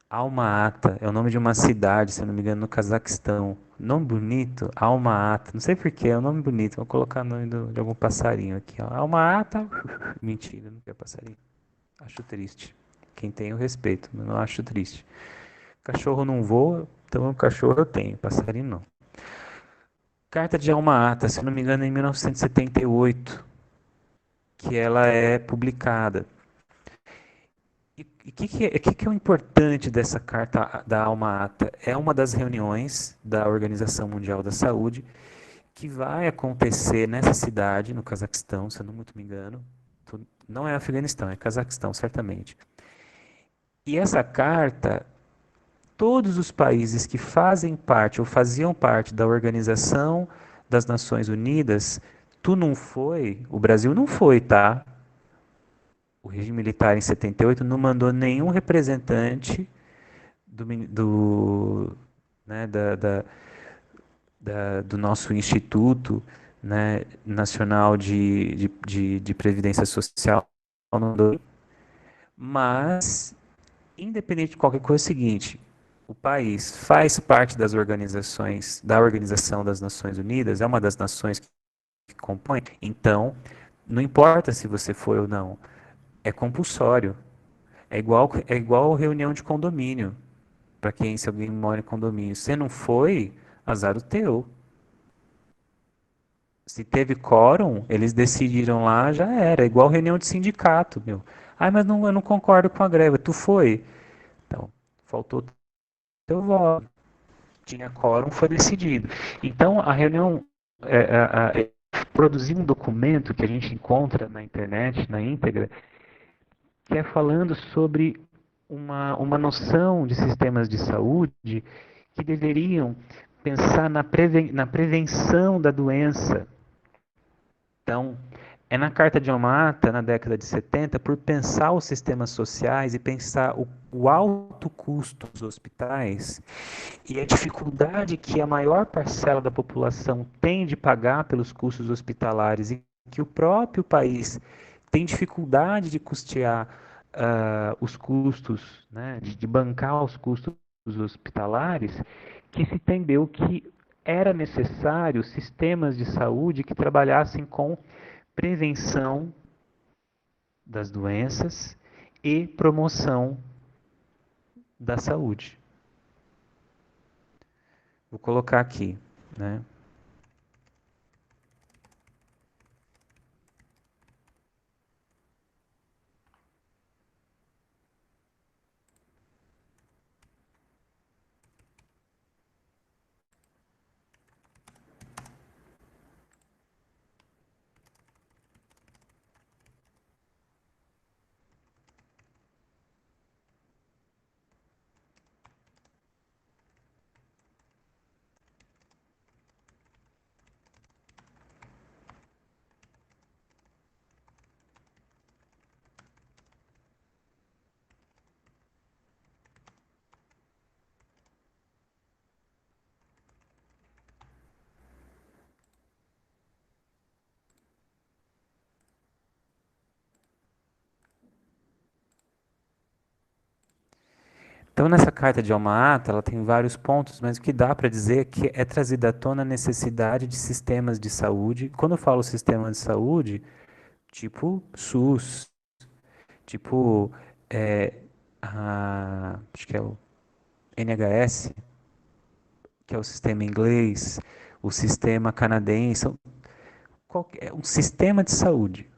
Alma-Ata, é o nome de uma cidade, se eu não me engano, no Cazaquistão. Nome bonito, Alma-Ata. Não sei porquê, é um nome bonito. Vou colocar o nome de algum passarinho aqui. Ó. Alma-Ata. Mentira, não quer passarinho. Acho triste. Quem tem eu respeito, mas não acho triste. Cachorro não voa, então um cachorro eu tenho, passarinho não. Carta de Alma Ata, se eu não me engano, é em 1978, que ela é publicada. E o que é o importante dessa carta da Alma Ata? É uma das reuniões da Organização Mundial da Saúde que vai acontecer nessa cidade, no Cazaquistão, se eu não muito me engano. Não é Afeganistão, é Cazaquistão, certamente. E essa carta, todos os países que fazem parte ou faziam parte da Organização das Nações Unidas, tu não foi, o Brasil não foi, tá? O regime militar em 78 não mandou nenhum representante do, né, do nosso Instituto, né, Nacional de Previdência Social, mas, independente de qualquer coisa, é o seguinte: o país faz parte das organizações, da Organização das Nações Unidas, é uma das nações que compõe, então, não importa se você foi ou não, é compulsório. É igual reunião de condomínio. Para quem, se alguém mora em condomínio. Se não foi, azar o teu. Se teve quórum, eles decidiram lá, já era. É igual reunião de sindicato, meu. Ah, mas não, eu não concordo com a greve. Tu foi? Então, faltou teu voto. Tinha quórum, foi decidido. Então, a reunião, produzir um documento que a gente encontra na internet, na íntegra, que é falando sobre uma noção de sistemas de saúde que deveriam pensar na prevenção da doença. Então, é na Carta de Alma-Ata, na década de 70, por pensar os sistemas sociais e pensar o alto custo dos hospitais e a dificuldade que a maior parcela da população tem de pagar pelos custos hospitalares e que o próprio país tem dificuldade de custear os custos, né, de bancar os custos hospitalares, que se entendeu que era necessário sistemas de saúde que trabalhassem com prevenção das doenças e promoção da saúde. Vou colocar aqui, né? Então, nessa carta de Alma-Ata, ela tem vários pontos, mas o que dá para dizer é que é trazida à tona a necessidade de sistemas de saúde. Quando eu falo sistema de saúde, tipo SUS, tipo, acho que é o NHS, que é o sistema inglês, o sistema canadense, um sistema de saúde.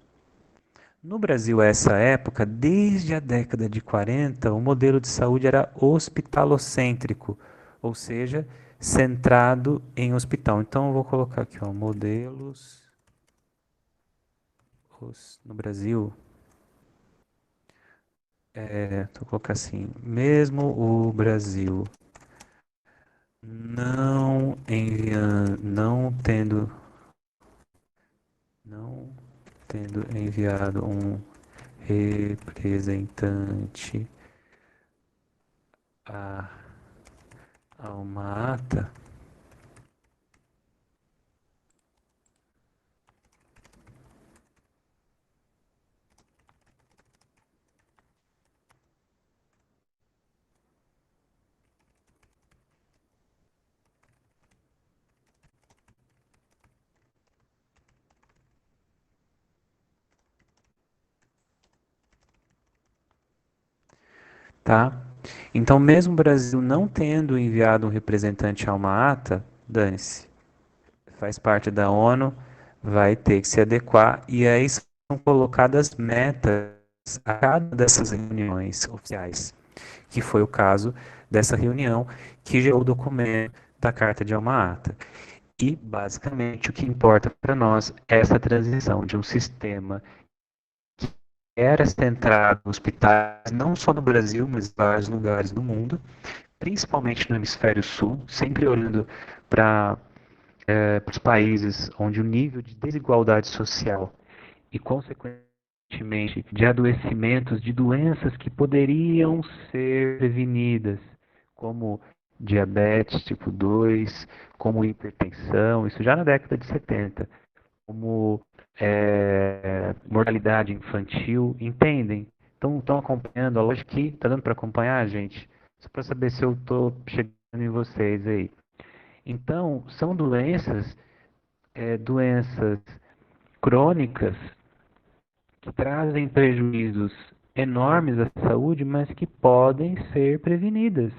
No Brasil, a essa época, desde a década de 40, o modelo de saúde era hospitalocêntrico, ou seja, centrado em hospital. Então, eu vou colocar aqui, ó, modelos no Brasil. Vou colocar assim, mesmo o Brasil não enviando, não tendo enviado um representante a uma ata, tá? Então, mesmo o Brasil não tendo enviado um representante a uma ata, dane-se, faz parte da ONU vai ter que se adequar, e aí são colocadas metas a cada dessas reuniões oficiais, que foi o caso dessa reunião que gerou o documento da Carta de Alma-Ata. E, basicamente, o que importa para nós é essa transição de um sistema que era centrado em hospitais, não só no Brasil, mas em vários lugares do mundo, principalmente no hemisfério sul, sempre olhando para os países onde o nível de desigualdade social e, consequentemente, de adoecimentos, de doenças que poderiam ser prevenidas, como diabetes tipo 2, como hipertensão, isso já na década de 70, como mortalidade infantil, entendem? Estão acompanhando a lógica aqui? Está dando para acompanhar, gente? Só para saber se eu estou chegando em vocês aí. Então, são doenças crônicas que trazem prejuízos enormes à saúde, mas que podem ser prevenidas.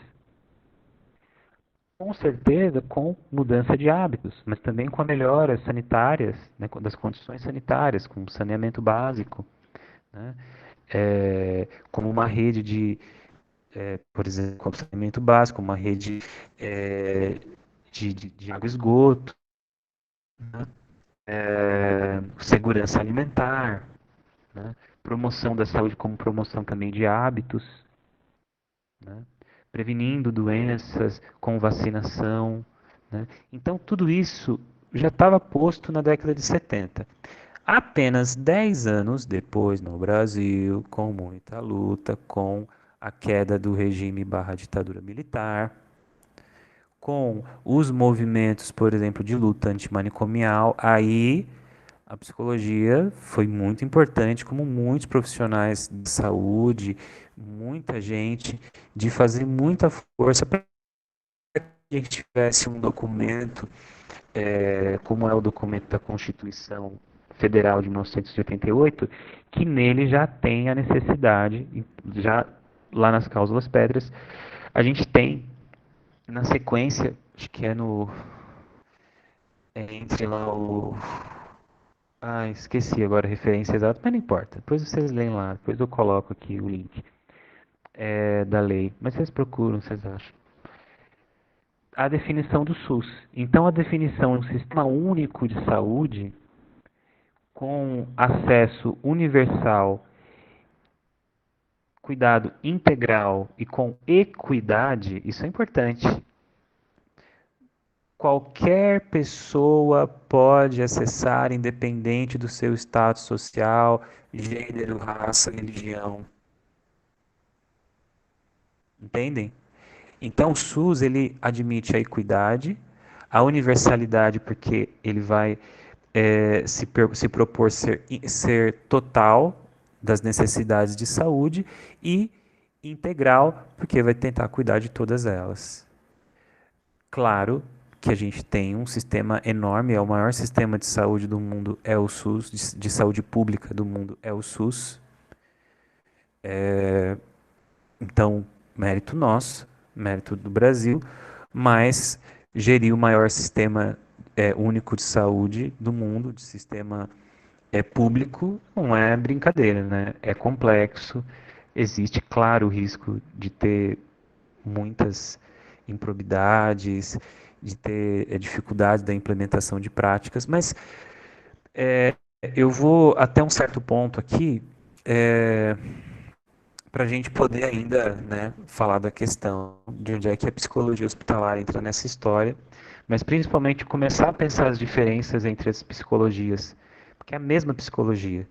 Com certeza, com mudança de hábitos, mas também com a melhora sanitárias, né, das condições sanitárias, com saneamento básico, né, como uma rede por exemplo, com saneamento básico, uma rede de água e esgoto, né, segurança alimentar, né, promoção da saúde como promoção também de hábitos, né, prevenindo doenças com vacinação, né. Então, tudo isso já estava posto na década de 70. Apenas 10 anos depois, no Brasil, com muita luta, com a queda do regime barra ditadura militar, com os movimentos, por exemplo, de luta antimanicomial, aí a psicologia foi muito importante, como muitos profissionais de saúde, muita gente, de fazer muita força para que a gente tivesse um documento, como é o documento da Constituição Federal de 1988, que nele já tem a necessidade, já lá nas cláusulas pétreas, a gente tem na sequência, acho que entre lá o. Ah, esqueci agora a referência exata, mas não importa. Depois vocês leem lá, depois eu coloco aqui o link da lei. Mas vocês procuram, vocês acham. A definição do SUS. Então, a definição é um sistema único de saúde com acesso universal, cuidado integral e com equidade, isso é importante. Qualquer pessoa pode acessar, independente do seu status social, gênero, raça, religião. Entendem? Então, o SUS ele admite a equidade, a universalidade, porque ele vai se propor ser total das necessidades de saúde, e integral, porque vai tentar cuidar de todas elas. Claro que a gente tem um sistema enorme, é o maior sistema de saúde do mundo, é o SUS, de saúde pública do mundo é o SUS. Então, mérito nosso, mérito do Brasil, mas gerir o maior sistema único de saúde do mundo, de sistema público, não é brincadeira, né? É complexo, existe, claro, o risco de ter muitas improbidades, de ter dificuldades da implementação de práticas, mas eu vou até um certo ponto aqui, para a gente poder ainda, né, falar da questão de onde é que a psicologia hospitalar entra nessa história, mas principalmente começar a pensar as diferenças entre as psicologias, porque é a mesma psicologia.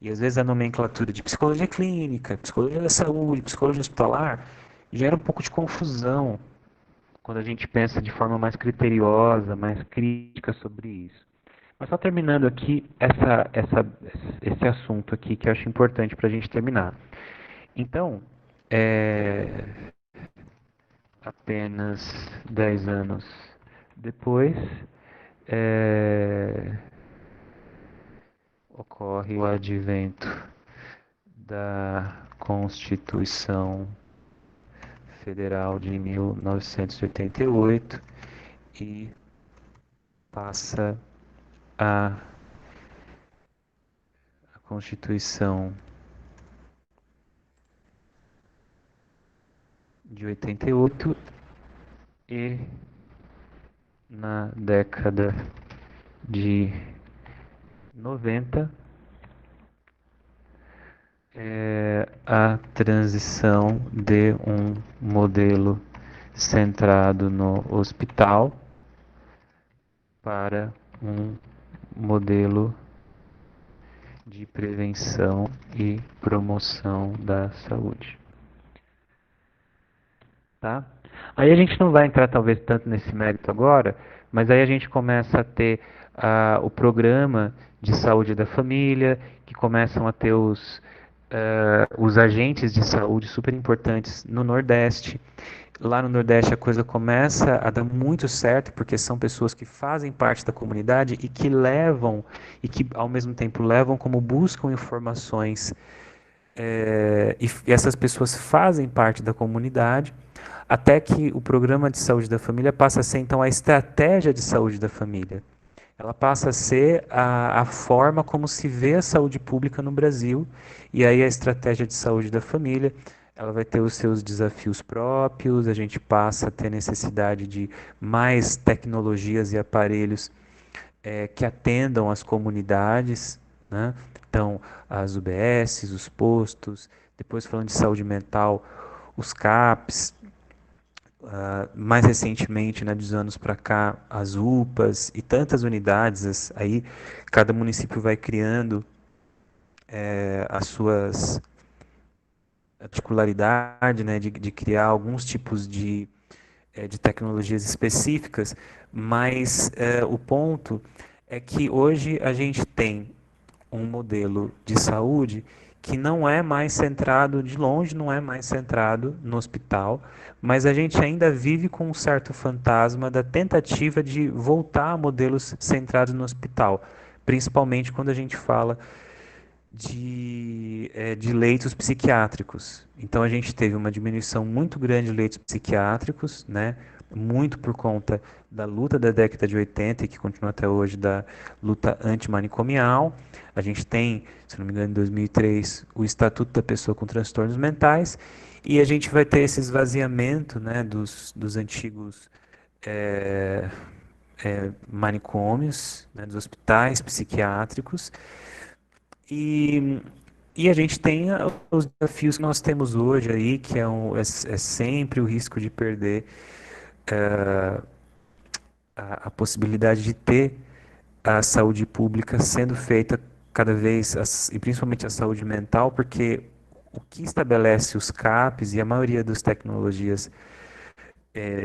E às vezes a nomenclatura de psicologia clínica, psicologia da saúde, psicologia hospitalar, gera um pouco de confusão quando a gente pensa de forma mais criteriosa, mais crítica sobre isso. Mas só terminando aqui esse assunto aqui que eu acho importante para a gente terminar. Então, apenas 10 anos depois, ocorre o advento da Constituição Federal de 1988 e passa a Constituição de 88 e na década de 90 a transição de um modelo centrado no hospital para um modelo de prevenção e promoção da saúde. Tá? Aí a gente não vai entrar talvez tanto nesse mérito agora, mas aí a gente começa a ter o programa de saúde da família, que começam a ter os agentes de saúde super importantes no Nordeste. Lá no Nordeste a coisa começa a dar muito certo, porque são pessoas que fazem parte da comunidade e que levam, e que ao mesmo tempo levam como buscam informações, e essas pessoas fazem parte da comunidade, até que o programa de saúde da família passa a ser então a estratégia de saúde da família. Ela passa a ser a forma como se vê a saúde pública no Brasil, e aí a estratégia de saúde da família, ela vai ter os seus desafios próprios, a gente passa a ter necessidade de mais tecnologias e aparelhos que atendam as comunidades, né? Então, as UBSs, os postos, depois falando de saúde mental, os CAPs, mais recentemente, né, dos anos para cá, as UPAs e tantas unidades, aí cada município vai criando as suas particularidades, né, de criar alguns tipos de tecnologias específicas, mas o ponto é que hoje a gente tem um modelo de saúde que não é mais centrado, de longe não é mais centrado no hospital, mas a gente ainda vive com um certo fantasma da tentativa de voltar a modelos centrados no hospital, principalmente quando a gente fala de leitos psiquiátricos. Então a gente teve uma diminuição muito grande de leitos psiquiátricos, né? Muito por conta da luta da década de 80 e que continua até hoje da luta antimanicomial. A gente tem, se não me engano, em 2003, o Estatuto da Pessoa com Transtornos Mentais e a gente vai ter esse esvaziamento, né, dos antigos é, manicômios, né, dos hospitais psiquiátricos e, e a gente tem os desafios que nós temos hoje aí, que é sempre o risco de perder a possibilidade de ter a saúde pública sendo feita cada vez, e principalmente a saúde mental, porque o que estabelece os CAPs e a maioria das tecnologias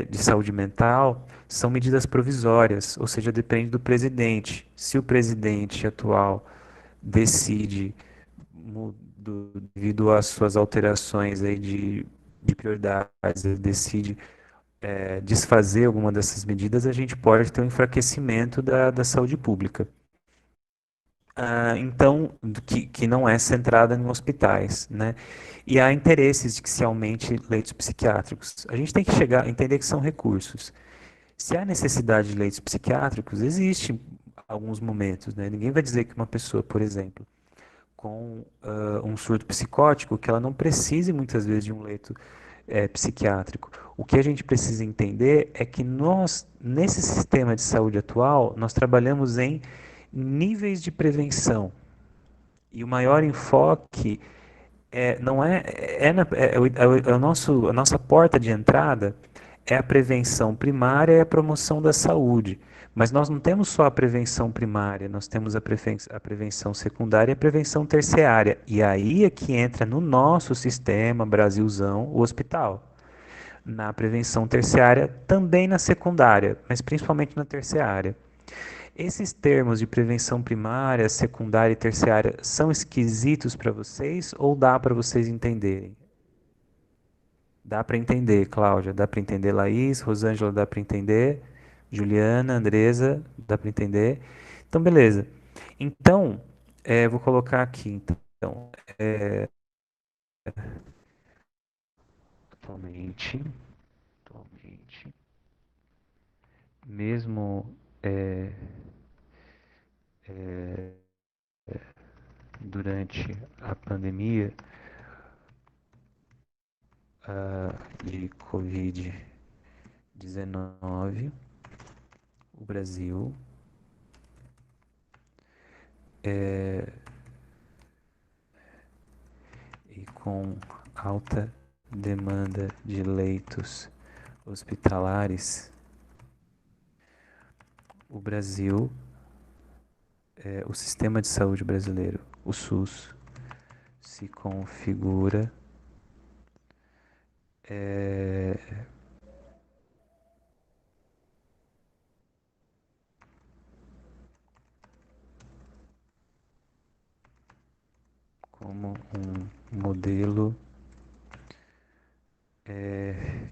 de saúde mental são medidas provisórias, ou seja, depende do presidente. Se o presidente atual decide devido às suas alterações aí de prioridades, ele decide desfazer alguma dessas medidas, a gente pode ter um enfraquecimento da saúde pública. Então, que não é centrada em hospitais, né? E há interesses de que se aumente leitos psiquiátricos. A gente tem que chegar a entender que são recursos. Se há necessidade de leitos psiquiátricos, existe alguns momentos, né? Ninguém vai dizer que uma pessoa, por exemplo, com um surto psicótico, que ela não precise muitas vezes de um leito psiquiátrico. O que a gente precisa entender é que nós, nesse sistema de saúde atual, nós trabalhamos em níveis de prevenção. E o maior enfoque não é, é o nosso, a nossa porta de entrada é a prevenção primária e a promoção da saúde. Mas nós não temos só a prevenção primária, nós temos a prevenção secundária e a prevenção terciária. E aí é que entra no nosso sistema, Brasilzão, o hospital. Na prevenção terciária, também na secundária, mas principalmente na terciária. Esses termos de prevenção primária, secundária e terciária são esquisitos para vocês ou dá para vocês entenderem? Dá para entender, Cláudia, dá para entender, Laís, Rosângela, dá para entender, Juliana, Andresa, dá para entender. Então, beleza. Então, vou colocar aqui, então, atualmente, mesmo durante a pandemia de Covid-19, o Brasil e com alta demanda de leitos hospitalares, o Brasil, o sistema de saúde brasileiro, o SUS, se configura como um modelo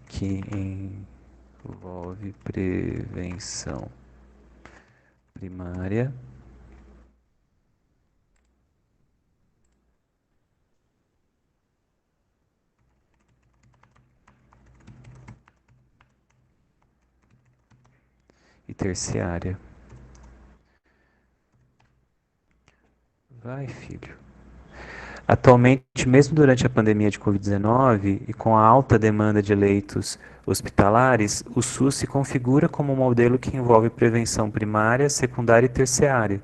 que envolve prevenção primária, e terciária. Vai, filho. Atualmente, mesmo durante a pandemia de Covid-19 e com a alta demanda de leitos hospitalares, o SUS se configura como um modelo que envolve prevenção primária, secundária e terciária.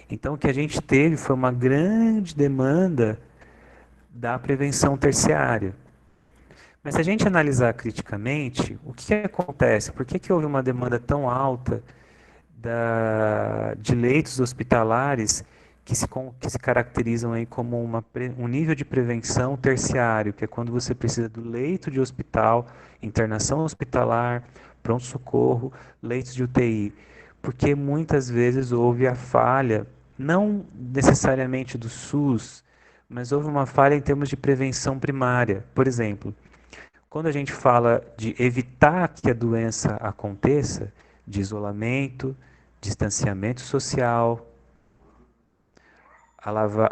Então, o que a gente teve foi uma grande demanda da prevenção terciária. Mas se a gente analisar criticamente, o que acontece? Por que houve uma demanda tão alta de leitos hospitalares que se caracterizam aí como um nível de prevenção terciário, que é quando você precisa do leito de hospital, internação hospitalar, pronto-socorro, leitos de UTI? Porque muitas vezes houve a falha, não necessariamente do SUS, mas houve uma falha em termos de prevenção primária. Por exemplo, quando a gente fala de evitar que a doença aconteça, de isolamento, distanciamento social, a, lava...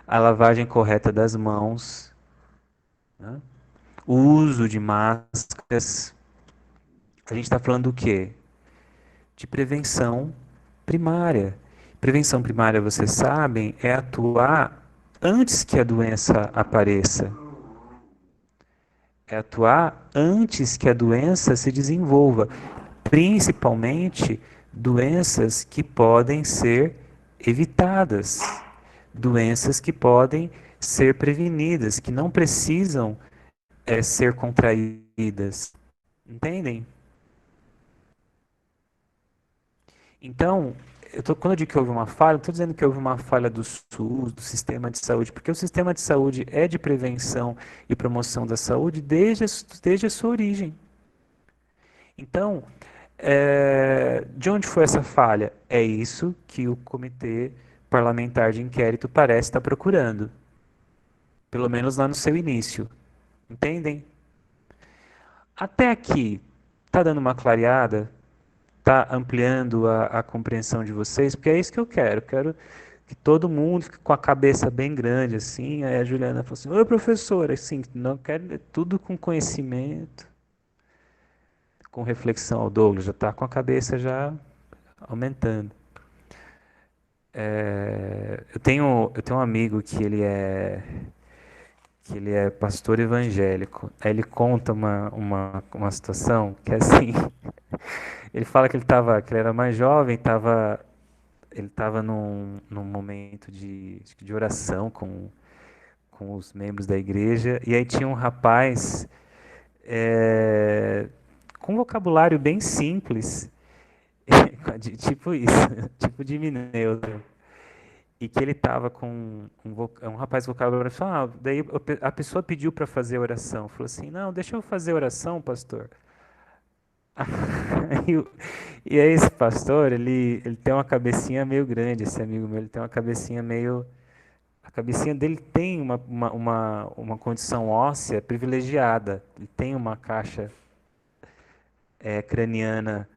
a lavagem correta das mãos, né? O uso de máscaras, a gente está falando do quê? De prevenção primária. Prevenção primária, vocês sabem, é atuar antes que a doença apareça. É atuar antes que a doença se desenvolva, principalmente doenças que podem ser evitadas, doenças que podem ser prevenidas, que não precisam ser contraídas. Entendem? Então, quando eu digo que houve uma falha, não estou dizendo que houve uma falha do SUS, do sistema de saúde, porque o sistema de saúde é de prevenção e promoção da saúde desde a sua origem. Então, de onde foi essa falha? É isso que o Comitê Parlamentar de Inquérito parece estar procurando. Pelo menos lá no seu início. Entendem? Até aqui, está dando uma clareada? Está ampliando a compreensão de vocês? Porque é isso que eu quero. Quero que todo mundo fique com a cabeça bem grande, assim. Aí a Juliana falou assim, oi, professora, assim, não quero tudo com conhecimento, com reflexão. O Douglas já está com a cabeça já aumentando. Eu tenho um amigo que ele é pastor evangélico. Aí ele conta uma situação que é assim. Ele fala que ele era mais jovem, ele estava num momento de oração com os membros da igreja, e aí tinha um rapaz com um vocabulário bem simples, tipo isso, tipo de mineiro. E que ele estava com um rapaz vocabulário, daí a pessoa pediu para fazer oração, falou assim, não, deixa eu fazer oração, pastor. E, e aí esse pastor, ele tem uma cabecinha meio grande, esse amigo meu, ele tem uma cabecinha meio... A cabecinha dele tem uma condição óssea privilegiada. Ele tem uma caixa craniana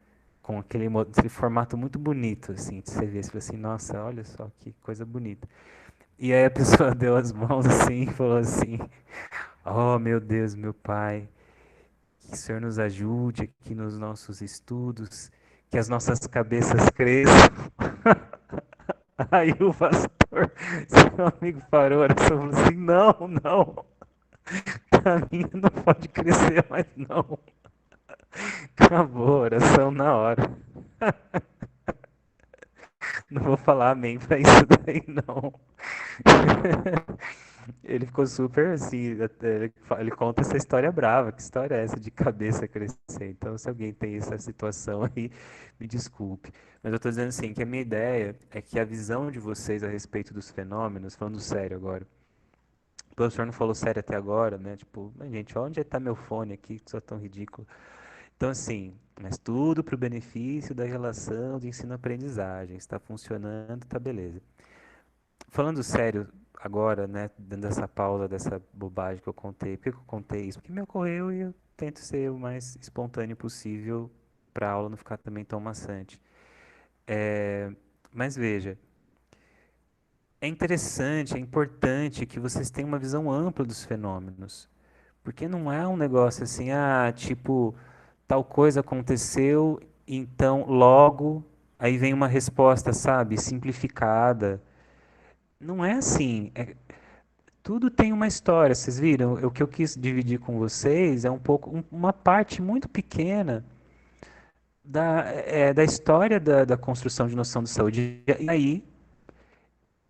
com aquele formato muito bonito, assim, de você ver. Você fala assim, nossa, olha só que coisa bonita. E aí a pessoa deu as mãos assim e falou assim, oh meu Deus, meu Pai, que o Senhor nos ajude aqui nos nossos estudos, que as nossas cabeças cresçam. Aí o pastor, seu amigo parou, era só falou assim, não, não, a minha não pode crescer mais não. Acabou a oração na hora. Não vou falar amém pra isso daí, não. Ele ficou super assim, ele conta essa história brava. Que história é essa de cabeça crescer? Então, se alguém tem essa situação aí, me desculpe. Mas eu tô dizendo assim, que a minha ideia é que a visão de vocês a respeito dos fenômenos, falando sério agora, o professor não falou sério até agora, né? Tipo, mas gente, onde está meu fone aqui, que sou tão ridículo? Então, assim, mas tudo para o benefício da relação de ensino-aprendizagem. Está funcionando, tá beleza. Falando sério agora, né, dando essa pausa dessa bobagem que eu contei, por que eu contei isso? Porque me ocorreu e eu tento ser o mais espontâneo possível para a aula não ficar também tão maçante. Mas veja, é interessante, é importante que vocês tenham uma visão ampla dos fenômenos, porque não é um negócio assim, tipo, tal coisa aconteceu, então logo aí vem uma resposta, sabe, simplificada. Não é assim. Tudo tem uma história, vocês viram? O que eu quis dividir com vocês é um pouco, uma parte muito pequena da história da construção de noção de saúde. E aí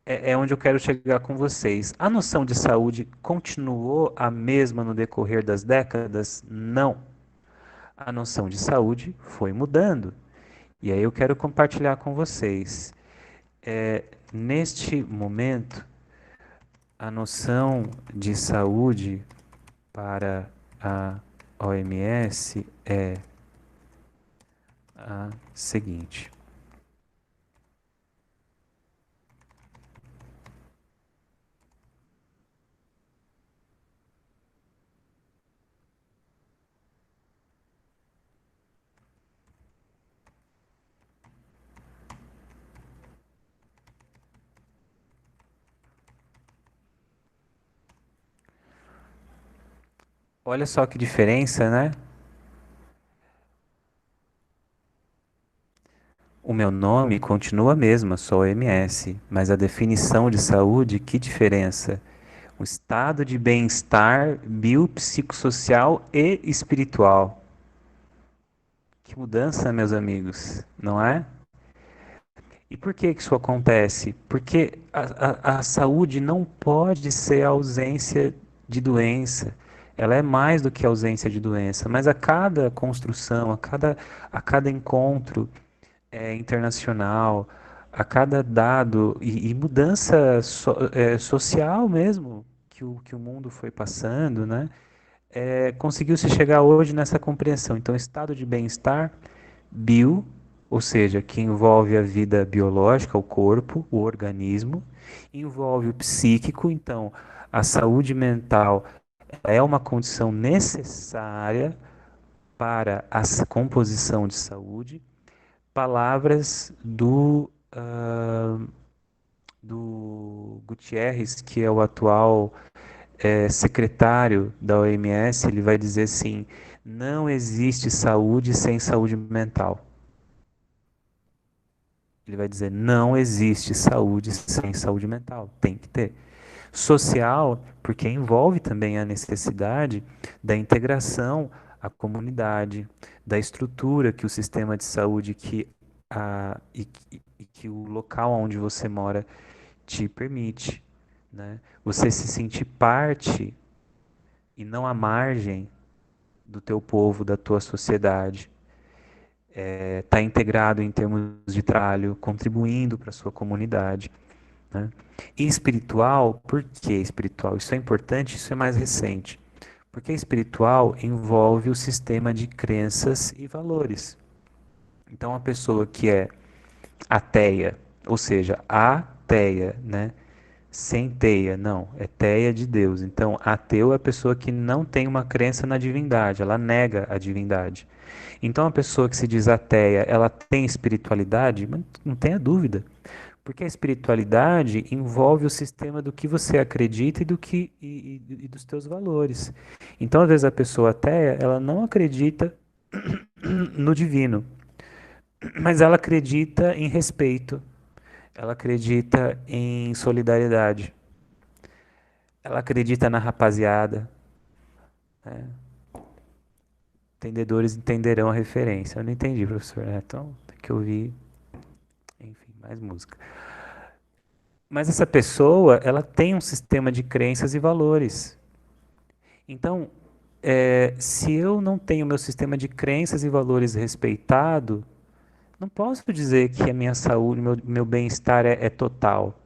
é onde eu quero chegar com vocês. A noção de saúde continuou a mesma no decorrer das décadas? Não. A noção de saúde foi mudando. E aí eu quero compartilhar com vocês. Neste momento, a noção de saúde para a OMS é a seguinte. Olha só que diferença, né? O meu nome continua a mesma, sou OMS, mas a definição de saúde, que diferença? Um estado de bem-estar biopsicossocial e espiritual. Que mudança, meus amigos, não é? E por que que isso acontece? Porque a saúde não pode ser a ausência de doença. Ela é mais do que a ausência de doença, mas a cada construção, a cada encontro internacional, a cada dado e mudança social mesmo que o mundo foi passando, né? Conseguiu-se chegar hoje nessa compreensão. Então, estado de bem-estar, bio, ou seja, que envolve a vida biológica, o corpo, o organismo, envolve o psíquico, então, a saúde mental é uma condição necessária para a composição de saúde. Palavras do Gutierrez, que é o atual secretário da OMS, ele vai dizer assim: não existe saúde sem saúde mental. Ele vai dizer: não existe saúde sem saúde mental. Tem que ter. Social, porque envolve também a necessidade da integração à comunidade, da estrutura que o sistema de saúde e que o local onde você mora te permite, né? Você se sentir parte e não à margem do teu povo, da tua sociedade. Tá integrado em termos de trabalho, contribuindo para a sua comunidade, né? E espiritual, por que espiritual? Isso é importante, isso é mais recente. Porque espiritual envolve o sistema de crenças e valores. Então, a pessoa que é ateia, ou seja, ateia, né? Sem teia, não, é teia de Deus. Então, ateu é a pessoa que não tem uma crença na divindade, ela nega a divindade. Então, a pessoa que se diz ateia, ela tem espiritualidade? Mas não tenha dúvida, porque a espiritualidade envolve o sistema do que você acredita e dos teus valores. Então, às vezes, a pessoa ateia, ela não acredita no divino, mas ela acredita em respeito, ela acredita em solidariedade, ela acredita na rapaziada, né? Entendedores entenderão a referência. Eu não entendi, professor, né? Então tem que ouvir, enfim, mais música. Mas essa pessoa, ela tem um sistema de crenças e valores. Então, se eu não tenho meu sistema de crenças e valores respeitado, não posso dizer que a minha saúde, meu bem-estar é total,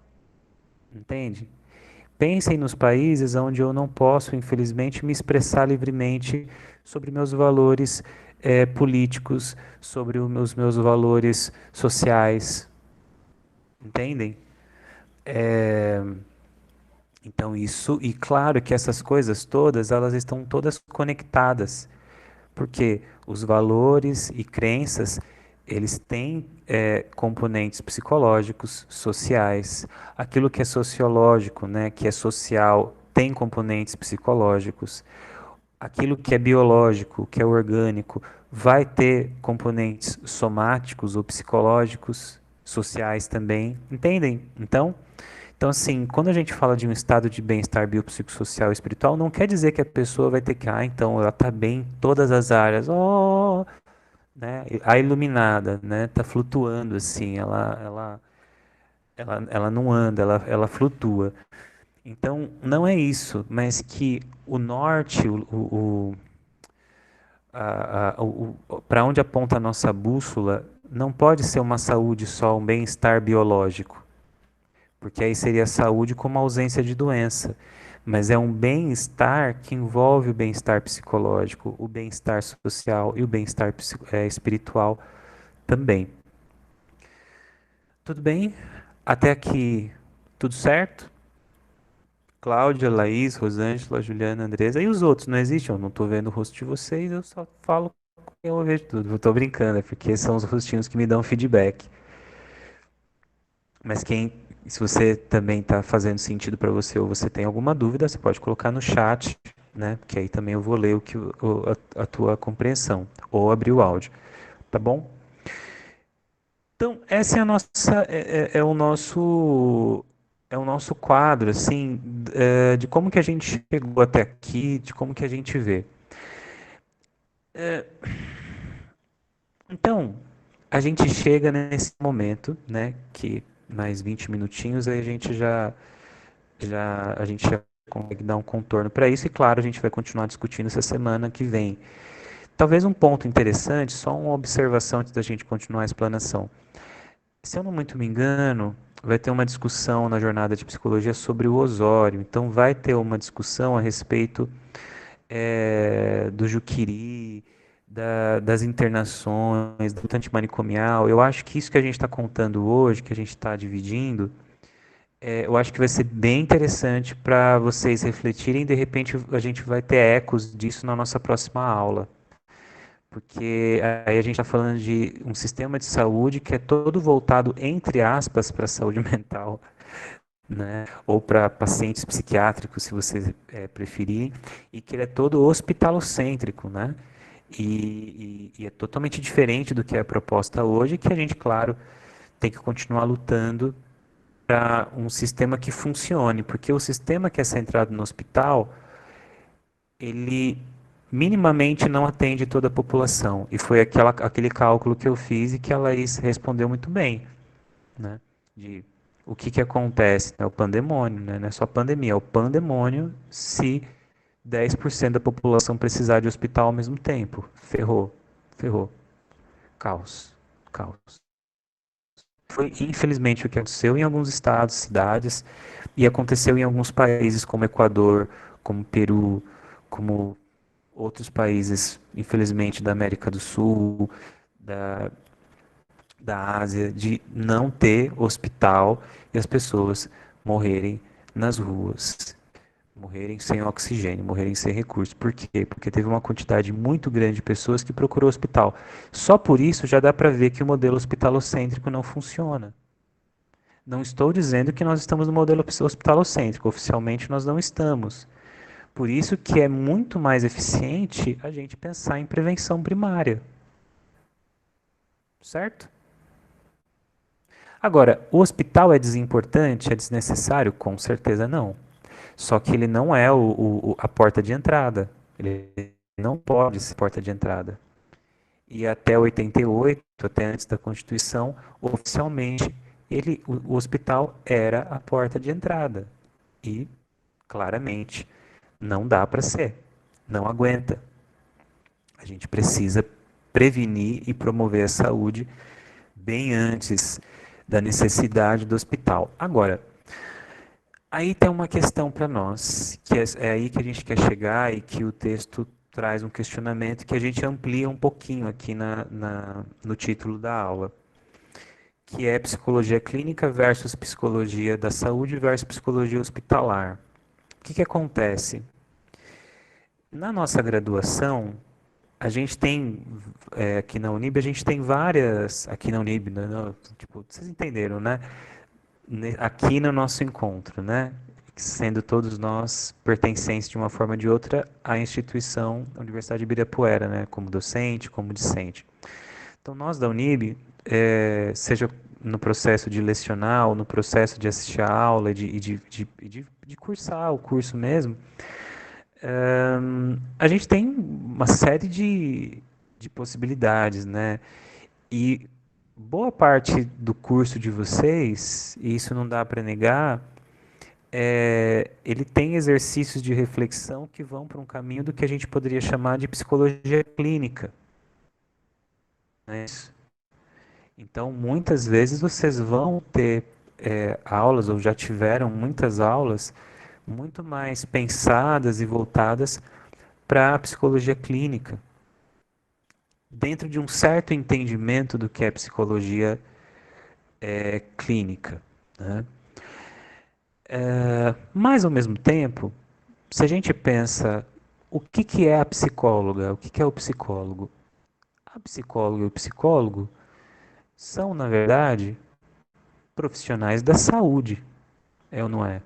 entende? Pensem nos países onde eu não posso, infelizmente, me expressar livremente sobre meus valores políticos, sobre os meus valores sociais, entendem? É, então isso, e claro que essas coisas todas, elas estão todas conectadas, porque os valores e crenças, eles têm componentes psicológicos, sociais. Aquilo que é sociológico, né, que é social, tem componentes psicológicos. Aquilo que é biológico, que é orgânico, vai ter componentes somáticos ou psicológicos, sociais também. Entendem? Então, assim, quando a gente fala de um estado de bem-estar biopsicossocial e espiritual, não quer dizer que a pessoa vai ter que, então, ela está bem em todas as áreas, né? A iluminada, né? Tá flutuando, assim, ela não anda, ela flutua. Então, não é isso, mas que o norte, para onde aponta a nossa bússola, não pode ser uma saúde só, um bem-estar biológico. Porque aí seria saúde como ausência de doença. Mas é um bem-estar que envolve o bem-estar psicológico, o bem-estar social e o bem-estar espiritual também. Tudo bem? Até aqui, tudo certo? Cláudia, Laís, Rosângela, Juliana, Andresa e os outros, não existe? Eu não estou vendo o rosto de vocês, eu só falo com quem eu vejo tudo. Eu estou brincando, é porque são os rostinhos que me dão feedback. Mas se você também está fazendo sentido para você ou você tem alguma dúvida, você pode colocar no chat, né? Que aí também eu vou ler a tua compreensão ou abrir o áudio, tá bom? Então, essa é a nossa, é o nosso quadro, assim, de como que a gente chegou até aqui, de como que a gente vê. Então, a gente chega nesse momento, né? Que mais 20 minutinhos aí a gente já consegue dar um contorno para isso e claro, a gente vai continuar discutindo essa semana que vem. Talvez um ponto interessante, só uma observação antes da gente continuar a explanação. Se eu não muito me engano, vai ter uma discussão na jornada de psicologia sobre o Osório. Então vai ter uma discussão a respeito do Juquiri, das internações, do antimanicomial. Eu acho que isso que a gente está contando hoje, que a gente está dividindo, eu acho que vai ser bem interessante para vocês refletirem. De repente, a gente vai ter ecos disso na nossa próxima aula. Porque aí a gente está falando de um sistema de saúde que é todo voltado, entre aspas, para a saúde mental, né? Ou para pacientes psiquiátricos, se vocês preferirem, e que ele é todo hospitalocêntrico, né? E é totalmente diferente do que é a proposta hoje, que a gente, claro, tem que continuar lutando para um sistema que funcione, porque o sistema que é centrado no hospital, ele minimamente não atende toda a população. E foi aquele cálculo que eu fiz e que a Laís respondeu muito bem, né? De o que que acontece, é o pandemônio, né? Não é só pandemia, é o pandemônio se 10% da população precisar de hospital ao mesmo tempo. Ferrou, ferrou. Caos, caos. Foi infelizmente o que aconteceu em alguns estados, cidades, e aconteceu em alguns países como Equador, como Peru, como outros países, infelizmente, da América do Sul, da, da Ásia, de não ter hospital e as pessoas morrerem nas ruas, morrerem sem oxigênio, morrerem sem recursos. Por quê? Porque teve uma quantidade muito grande de pessoas que procurou hospital. Só por isso já dá para ver que o modelo hospitalocêntrico não funciona. Não estou dizendo que nós estamos no modelo hospitalocêntrico, oficialmente nós não estamos. Por isso que é muito mais eficiente a gente pensar em prevenção primária. certo? Agora, o hospital é desimportante, é desnecessário? Com certeza não. Só que ele não é a porta de entrada. Ele não pode ser porta de entrada. E até 88, até antes da Constituição, oficialmente, o hospital era a porta de entrada. E, claramente, não dá para ser. Não aguenta. A gente precisa prevenir e promover a saúde bem antes da necessidade do hospital. Agora, aí tem uma questão para nós, que é aí que a gente quer chegar e que o texto traz um questionamento que a gente amplia um pouquinho aqui no título da aula, que é psicologia clínica versus psicologia da saúde versus psicologia hospitalar. O que acontece? Na nossa graduação, a gente tem, aqui na Unib, a gente tem várias, aqui na Unib, tipo, vocês entenderam, né? Aqui no nosso encontro, né? Sendo todos nós pertencentes de uma forma ou de outra à instituição da Universidade de Ibirapuera, né? Como docente, como discente. Então, nós da Unib, seja no processo de lecionar ou no processo de assistir a aula e de cursar o curso mesmo, a gente tem uma série de possibilidades, né? E boa parte do curso de vocês, e isso não dá para negar, ele tem exercícios de reflexão que vão para um caminho do que a gente poderia chamar de psicologia clínica. Não é isso? Então, muitas vezes vocês vão ter aulas, ou já tiveram muitas aulas, muito mais pensadas e voltadas para a psicologia clínica, dentro de um certo entendimento do que é psicologia clínica, né? Mas, ao mesmo tempo, se a gente pensa o que é a psicóloga, o que é o psicólogo? A psicóloga e o psicólogo são, na verdade, profissionais da saúde, é ou não é?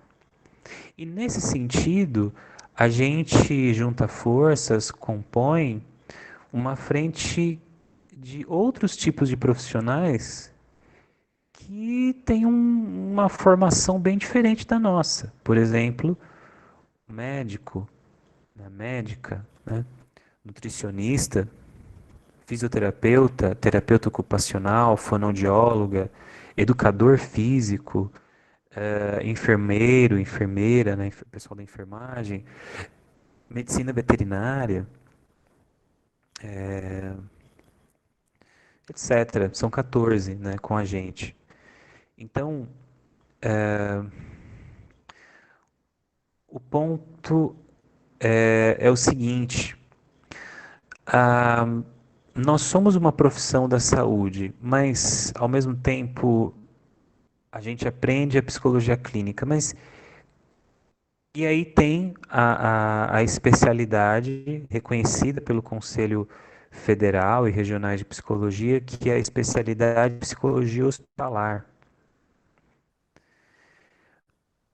E nesse sentido, a gente junta forças, compõe uma frente de outros tipos de profissionais que têm uma formação bem diferente da nossa. Por exemplo, médico, né, médica, né, nutricionista, fisioterapeuta, terapeuta ocupacional, fonoaudióloga, educador físico, enfermeiro, enfermeira, né, pessoal da enfermagem, medicina veterinária, etc. São 14, né, com a gente. Então, o ponto é o seguinte: ah, nós somos uma profissão da saúde, mas ao mesmo tempo a gente aprende a psicologia clínica, mas e aí tem a especialidade reconhecida pelo Conselho Federal e Regionais de Psicologia, que é a especialidade de psicologia hospitalar.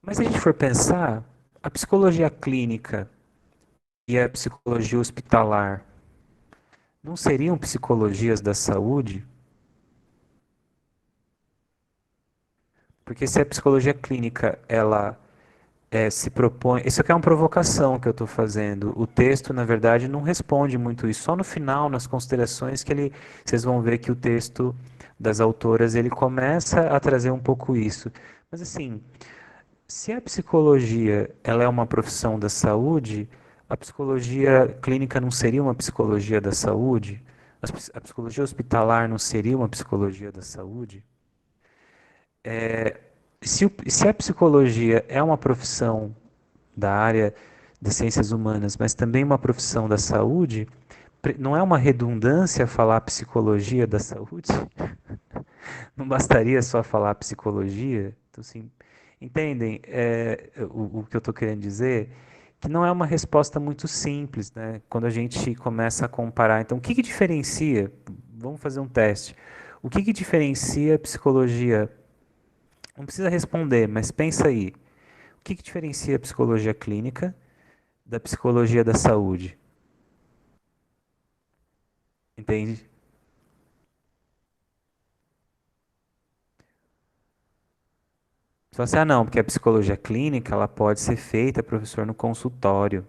Mas se a gente for pensar, a psicologia clínica e a psicologia hospitalar não seriam psicologias da saúde? Porque se a psicologia clínica, ela se propõe... Isso aqui é uma provocação que eu estou fazendo. O texto, na verdade, não responde muito isso. Só no final, nas considerações, vocês vão ver que o texto das autoras, ele começa a trazer um pouco isso. Mas assim, se a psicologia, ela é uma profissão da saúde, a psicologia clínica não seria uma psicologia da saúde? A psicologia hospitalar não seria uma psicologia da saúde? Se a psicologia é uma profissão da área das ciências humanas, mas também uma profissão da saúde, não é uma redundância falar psicologia da saúde? Não bastaria só falar psicologia? Então, assim, entendem o que eu estou querendo dizer? Que não é uma resposta muito simples, né? Quando a gente começa a comparar. Então, o que diferencia? Vamos fazer um teste. O que diferencia a psicologia? Não precisa responder, mas pensa aí. O que diferencia a psicologia clínica da psicologia da saúde? Entende? Você fala assim, ah, não, porque a psicologia clínica, ela pode ser feita, professor, no consultório,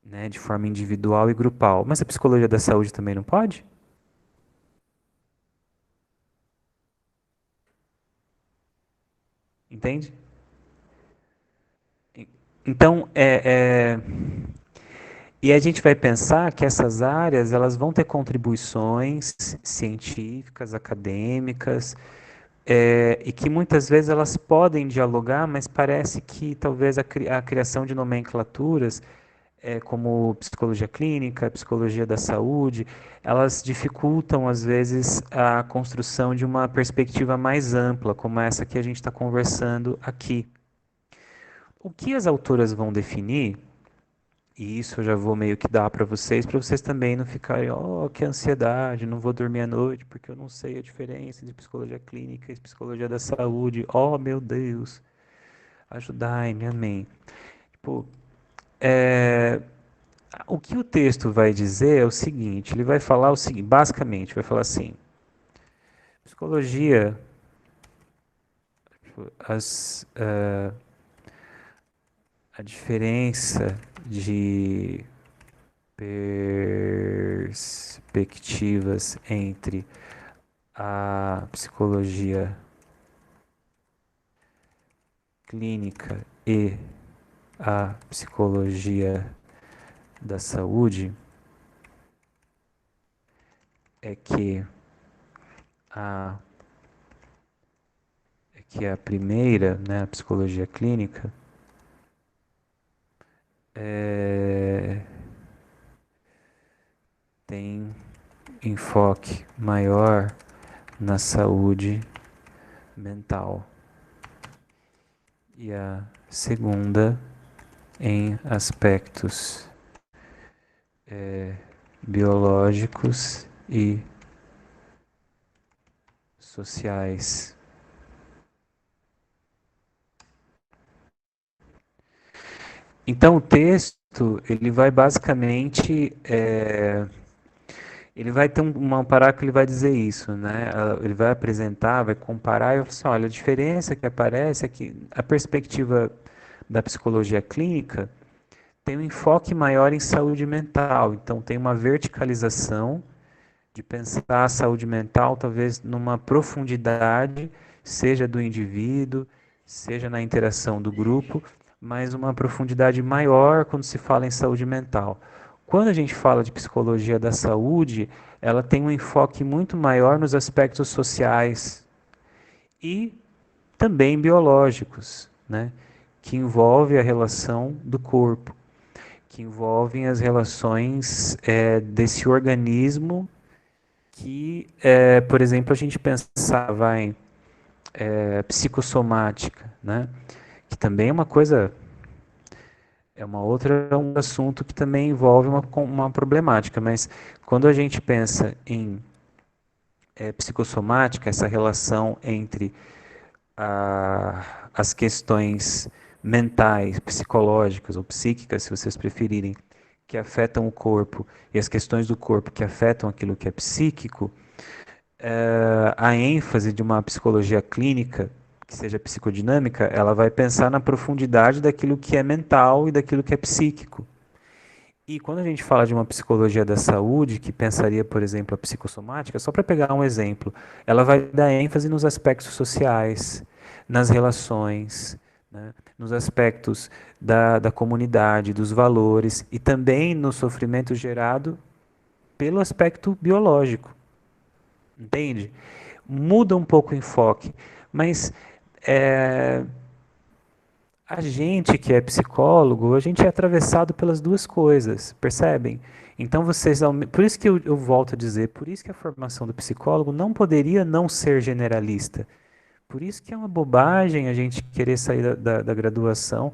né, de forma individual e grupal. Mas a psicologia da saúde também não pode? Entende? Então, e a gente vai pensar que essas áreas, elas vão ter contribuições científicas, acadêmicas, e que muitas vezes elas podem dialogar, mas parece que talvez a criação de nomenclaturas, como psicologia clínica, psicologia da saúde, elas dificultam às vezes a construção de uma perspectiva mais ampla, como essa que a gente está conversando aqui. O que as autoras vão definir, e isso eu já vou meio que dar para vocês também não ficarem, oh, que ansiedade, não vou dormir à noite porque eu não sei a diferença entre psicologia clínica e psicologia da saúde. Oh, meu Deus, ajudai-me, amém. Tipo, é, o que o texto vai dizer é o seguinte, ele vai falar o seguinte, basicamente, vai falar assim, psicologia, as, a diferença de perspectivas entre a psicologia clínica e a psicologia da saúde é que a a primeira, né, a psicologia clínica, tem enfoque maior na saúde mental e a segunda em aspectos biológicos e sociais. Então o texto ele vai basicamente ele vai ter um parágrafo que ele vai dizer isso, né? Ele vai apresentar, vai comparar e vai falar assim, olha, a diferença que aparece é que a perspectiva da psicologia clínica tem um enfoque maior em saúde mental, então tem uma verticalização de pensar a saúde mental talvez numa profundidade, seja do indivíduo, seja na interação do grupo, mas uma profundidade maior quando se fala em saúde mental. Quando a gente fala de psicologia da saúde, ela tem um enfoque muito maior nos aspectos sociais e também biológicos, né? Que envolve a relação do corpo, que envolvem as relações desse organismo que, por exemplo, a gente pensava em psicossomática, né? Que também é uma coisa, é uma outra, um assunto que também envolve uma problemática, mas quando a gente pensa em psicossomática, essa relação entre as questões mentais, psicológicas ou psíquicas, se vocês preferirem, que afetam o corpo e as questões do corpo que afetam aquilo que é psíquico, a ênfase de uma psicologia clínica, que seja psicodinâmica, ela vai pensar na profundidade daquilo que é mental e daquilo que é psíquico. E quando a gente fala de uma psicologia da saúde, que pensaria, por exemplo, a psicossomática, só para pegar um exemplo, ela vai dar ênfase nos aspectos sociais, nas relações, né, nos aspectos da comunidade, dos valores e também no sofrimento gerado pelo aspecto biológico. Entende? Muda um pouco o enfoque, mas é, a gente que é psicólogo, a gente é atravessado pelas duas coisas, percebem? Então vocês, por isso que eu volto a dizer, por isso que a formação do psicólogo não poderia não ser generalista. Por isso que é uma bobagem a gente querer sair da graduação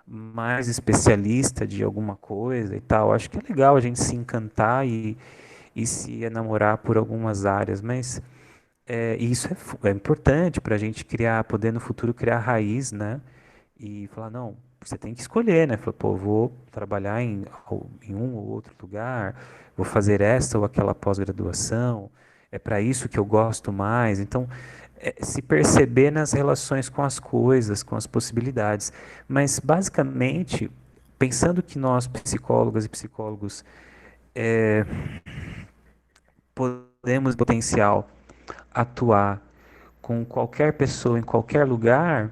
mais especialista de alguma coisa e tal. Acho que é legal a gente se encantar e se enamorar por algumas áreas, mas isso é importante para a gente criar, poder no futuro criar raiz, né? E falar, não, você tem que escolher, né? Falar, pô, vou trabalhar em um ou outro lugar, vou fazer esta ou aquela pós-graduação, é para isso que eu gosto mais. Então, se perceber nas relações com as coisas, com as possibilidades. Mas, basicamente, pensando que nós, psicólogas e psicólogos, podemos, potencial, atuar com qualquer pessoa em qualquer lugar,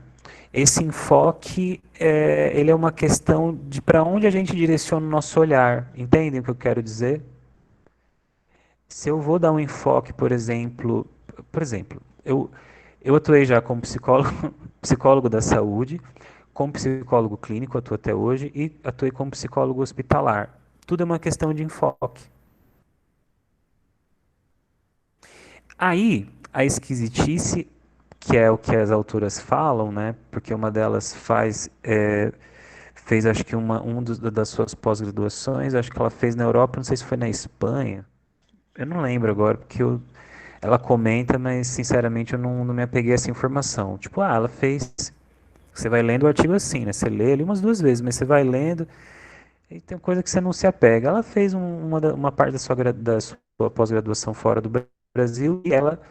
esse enfoque ele é uma questão de para onde a gente direciona o nosso olhar. Entendem o que eu quero dizer? Se eu vou dar um enfoque, por exemplo, eu atuei já como psicólogo, psicólogo da saúde, como psicólogo clínico, atuo até hoje, e atuei como psicólogo hospitalar. Tudo é uma questão de enfoque. Aí, a esquisitice, que é o que as autoras falam, né? Porque uma delas fez acho que das suas pós-graduações, acho que ela fez na Europa, não sei se foi na Espanha, eu não lembro agora, ela comenta, mas sinceramente eu não me apeguei a essa informação. Tipo, ela fez. Você vai lendo o artigo assim, né? Você lê ali umas duas vezes, mas você vai lendo e tem coisa que você não se apega. Ela fez uma parte da sua pós-graduação fora do Brasil e ela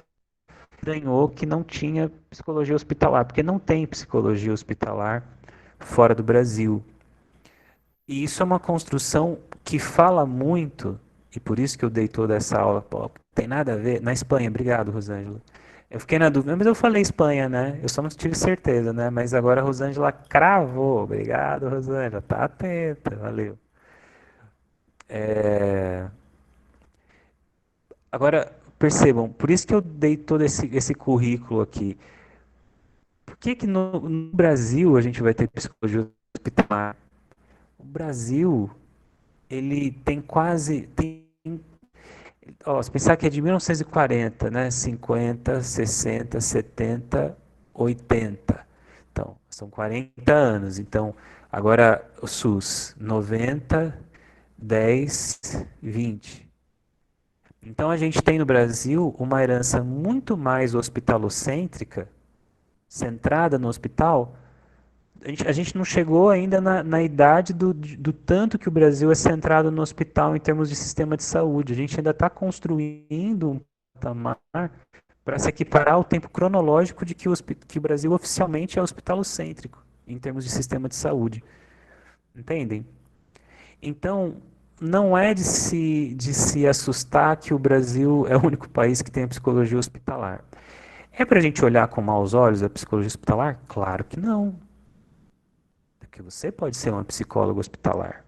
ganhou que não tinha psicologia hospitalar, porque não tem psicologia hospitalar fora do Brasil. E isso é uma construção que fala muito, e por isso que eu dei toda essa aula, pô, tem nada a ver, na Espanha, obrigado, Rosângela. Eu fiquei na dúvida, mas eu falei Espanha, né? Eu só não tive certeza, né? Mas agora a Rosângela cravou. Obrigado, Rosângela. Tá atenta, valeu. É, Agora, percebam, por isso que eu dei todo esse currículo aqui. Por que que no Brasil a gente vai ter psicologia hospitalar? O Brasil, ele tem quase, ó, se pensar que é de 1940, né? 50, 60, 70, 80. Então, são 40 anos. Então, agora o SUS, 90, 10, 20. Então, a gente tem no Brasil uma herança muito mais hospitalocêntrica, centrada no hospital. A gente não chegou ainda na idade do tanto que o Brasil é centrado no hospital em termos de sistema de saúde. A gente ainda está construindo um patamar para se equiparar ao tempo cronológico de que o Brasil oficialmente é hospitalocêntrico em termos de sistema de saúde. Entendem? Então, não é de se assustar que o Brasil é o único país que tem a psicologia hospitalar. É para a gente olhar com maus olhos a psicologia hospitalar? Claro que não. Porque você pode ser uma psicóloga hospitalar,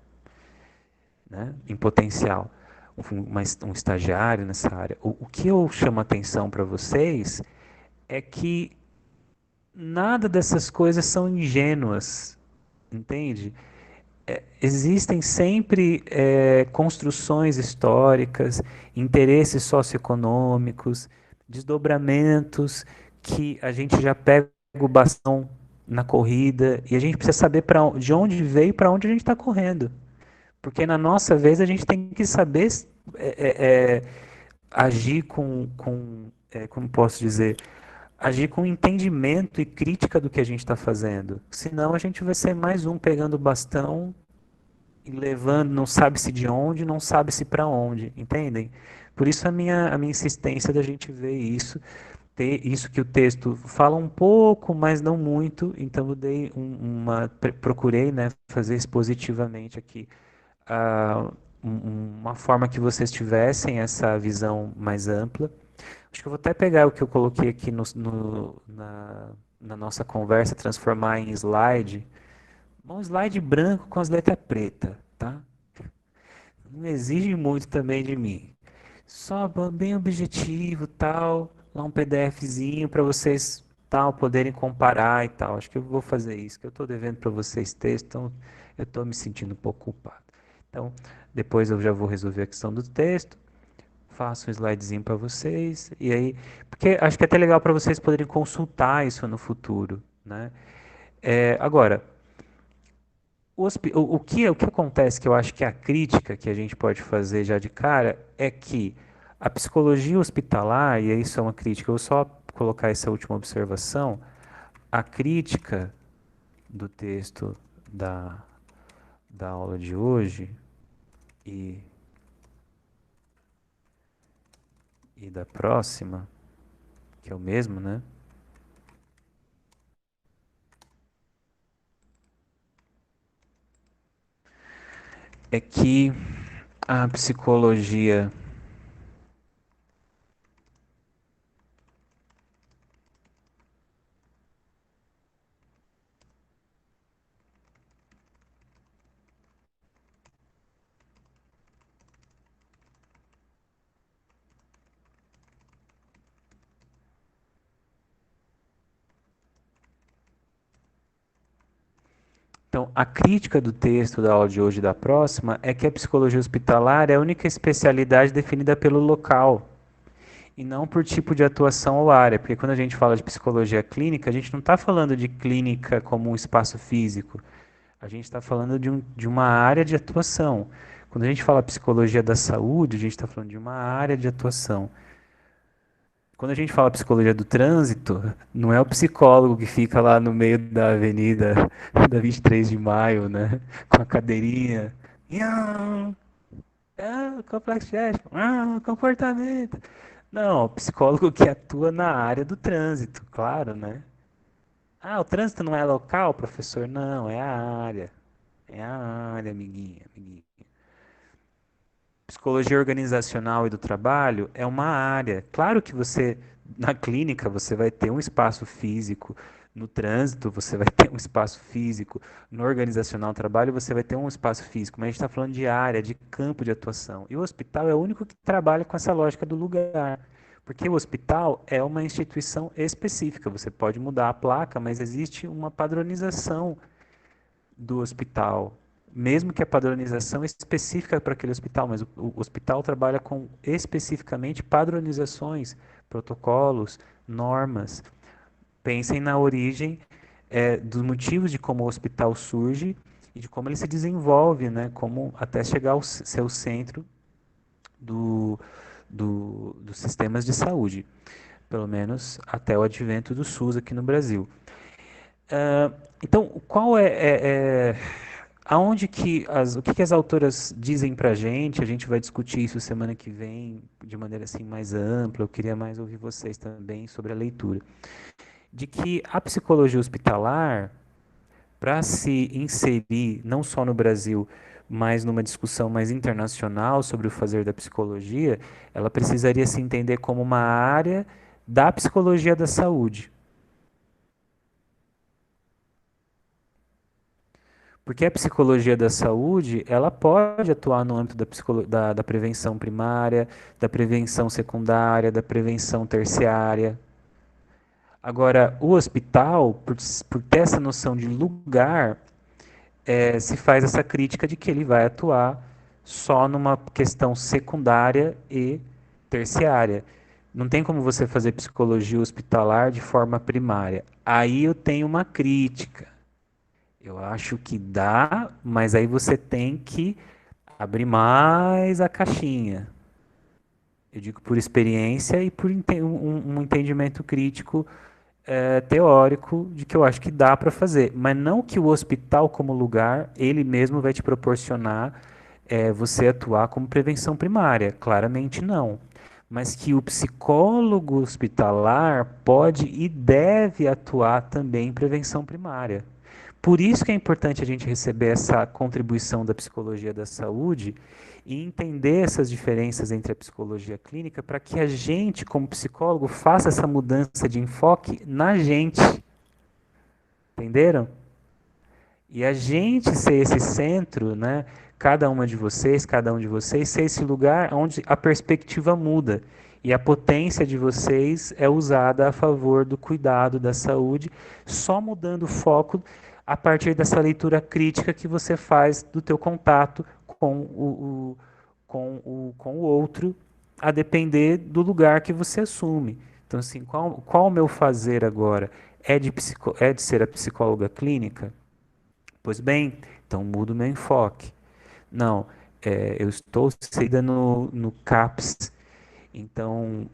né, em potencial, um estagiário nessa área. O que eu chamo a atenção para vocês é que nada dessas coisas são ingênuas, entende? Existem sempre construções históricas, interesses socioeconômicos, desdobramentos que a gente já pega o bastão na corrida e a gente precisa saber de onde veio e para onde a gente está correndo. Porque na nossa vez a gente tem que saber agir como posso dizer, agir com entendimento e crítica do que a gente está fazendo. Senão a gente vai ser mais um pegando o bastão e levando, não sabe se de onde, não sabe se para onde, entendem? Por isso a minha insistência da gente ver isso, ter isso que o texto fala um pouco, mas não muito, então eu dei procurei, né, fazer expositivamente aqui ah, uma forma que vocês tivessem essa visão mais ampla. Acho que eu vou até pegar o que eu coloquei aqui na nossa conversa, transformar em slide. Um slide branco com as letras pretas, tá? Não exige muito também de mim. Só bem objetivo, tal, lá um PDFzinho para vocês tal poderem comparar e tal. Acho que eu vou fazer isso, que eu estou devendo para vocês texto, então eu estou me sentindo um pouco culpado. Então, depois eu já vou resolver a questão do texto, faço um slidezinho para vocês e aí, porque acho que é até legal para vocês poderem consultar isso no futuro, né? Agora, o que acontece, que eu acho que é a crítica que a gente pode fazer já de cara, é que a psicologia hospitalar, e isso é uma crítica, eu vou só colocar essa última observação, a crítica do texto da aula de hoje e, e da próxima, que é o mesmo, né? é que a psicologia Então, a crítica do texto da aula de hoje e da próxima é que a psicologia hospitalar é a única especialidade definida pelo local e não por tipo de atuação ou área, porque quando a gente fala de psicologia clínica, a gente não está falando de clínica como um espaço físico, a gente está falando de uma área de atuação. Quando a gente fala psicologia da saúde, a gente está falando de uma área de atuação. Quando a gente fala psicologia do trânsito, não é o psicólogo que fica lá no meio da avenida da 23 de maio, né? Com a cadeirinha. Complexo de Édipo, comportamento. Não, o psicólogo que atua na área do trânsito, claro, né? Ah, o trânsito não é local, professor? Não, é a área. É a área, amiguinha, amiguinha. Psicologia organizacional e do trabalho é uma área. Claro que você, na clínica, você vai ter um espaço físico, no trânsito você vai ter um espaço físico, no organizacional do trabalho você vai ter um espaço físico, mas a gente está falando de área, de campo de atuação. E o hospital é o único que trabalha com essa lógica do lugar. Porque o hospital é uma instituição específica. Você pode mudar a placa, mas existe uma padronização do hospital, mesmo que a padronização é específica para aquele hospital, mas o hospital trabalha com especificamente padronizações, protocolos, normas. Pensem na origem dos motivos de como o hospital surge e de como ele se desenvolve, né, como até chegar ao ser o centro do, dos sistemas de saúde, pelo menos até o advento do SUS aqui no Brasil. Então, qual aonde que o que as autoras dizem pra gente? A gente vai discutir isso semana que vem de maneira assim mais ampla. Eu queria mais ouvir vocês também sobre a leitura. De que a psicologia hospitalar, para se inserir não só no Brasil, mas numa discussão mais internacional sobre o fazer da psicologia, ela precisaria se entender como uma área da psicologia da saúde. Porque a psicologia da saúde, ela pode atuar no âmbito da prevenção primária, da prevenção secundária, da prevenção terciária. Agora, o hospital, por ter essa noção de lugar, se faz essa crítica de que ele vai atuar só numa questão secundária e terciária. Não tem como você fazer psicologia hospitalar de forma primária. Aí eu tenho uma crítica. Eu acho que dá, mas aí você tem que abrir mais a caixinha. Eu digo por experiência e por um entendimento crítico teórico de que eu acho que dá para fazer. Mas não que o hospital como lugar, ele mesmo vai te proporcionar você atuar como prevenção primária. Claramente não. Mas que o psicólogo hospitalar pode e deve atuar também em prevenção primária. Por isso que é importante a gente receber essa contribuição da psicologia da saúde e entender essas diferenças entre a psicologia clínica para que a gente, como psicólogo, faça essa mudança de enfoque na gente. Entenderam? E a gente ser esse centro, né? Cada uma de vocês, cada um de vocês, ser esse lugar onde a perspectiva muda. E a potência de vocês é usada a favor do cuidado da saúde, só mudando o foco a partir dessa leitura crítica que você faz do teu contato com o outro, a depender do lugar que você assume. Então, assim, qual o meu fazer agora? É de ser a psicóloga clínica? Pois bem, então mudo o meu enfoque. Não, eu estou inserida no CAPS, então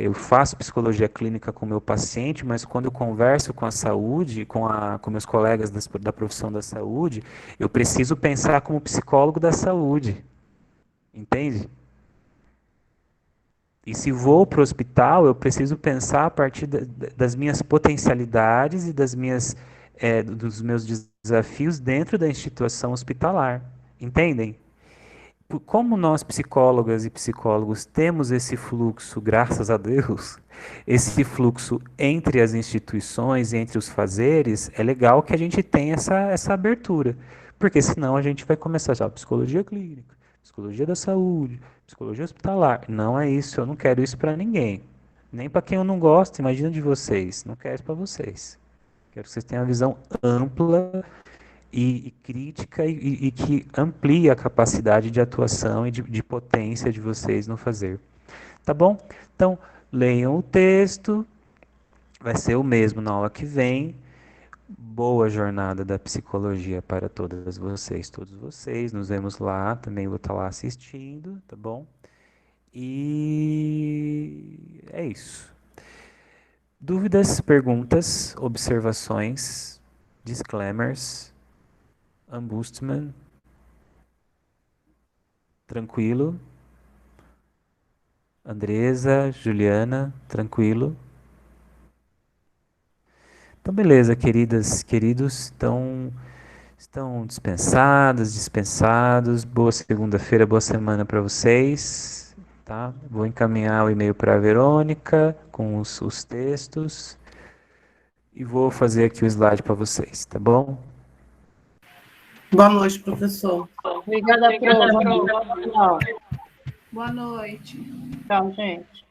eu faço psicologia clínica com o meu paciente, mas quando eu converso com a saúde, com meus colegas da profissão da saúde, eu preciso pensar como psicólogo da saúde, entende? E se vou para o hospital, eu preciso pensar a partir das minhas potencialidades e dos meus desafios dentro da instituição hospitalar. Entendem? Como nós psicólogas e psicólogos temos esse fluxo, graças a Deus, esse fluxo entre as instituições, entre os fazeres, é legal que a gente tenha essa abertura, porque senão a gente vai começar já psicologia clínica, psicologia da saúde, psicologia hospitalar. Não é isso, eu não quero isso para ninguém, nem para quem eu não gosto. Imagina de vocês, não quero isso para vocês. Quero que vocês tenham uma visão ampla e crítica e que amplie a capacidade de atuação e de potência de vocês no fazer. Tá bom? Então, leiam o texto, vai ser o mesmo na aula que vem. Boa jornada da psicologia para todas vocês, todos vocês. Nos vemos lá, também vou estar lá assistindo, tá bom? E é isso. Dúvidas, perguntas, observações, disclaimers, Ombudsman, tranquilo. Andresa, Juliana, tranquilo. Então, beleza, queridas, queridos. Então, estão dispensadas, dispensados. Boa segunda-feira, boa semana para vocês. Tá? Vou encaminhar o e-mail para a Verônica com os textos. E vou fazer aqui o slide para vocês, tá bom? Boa noite, professor. Obrigada, Pro. Boa noite. Tchau, gente.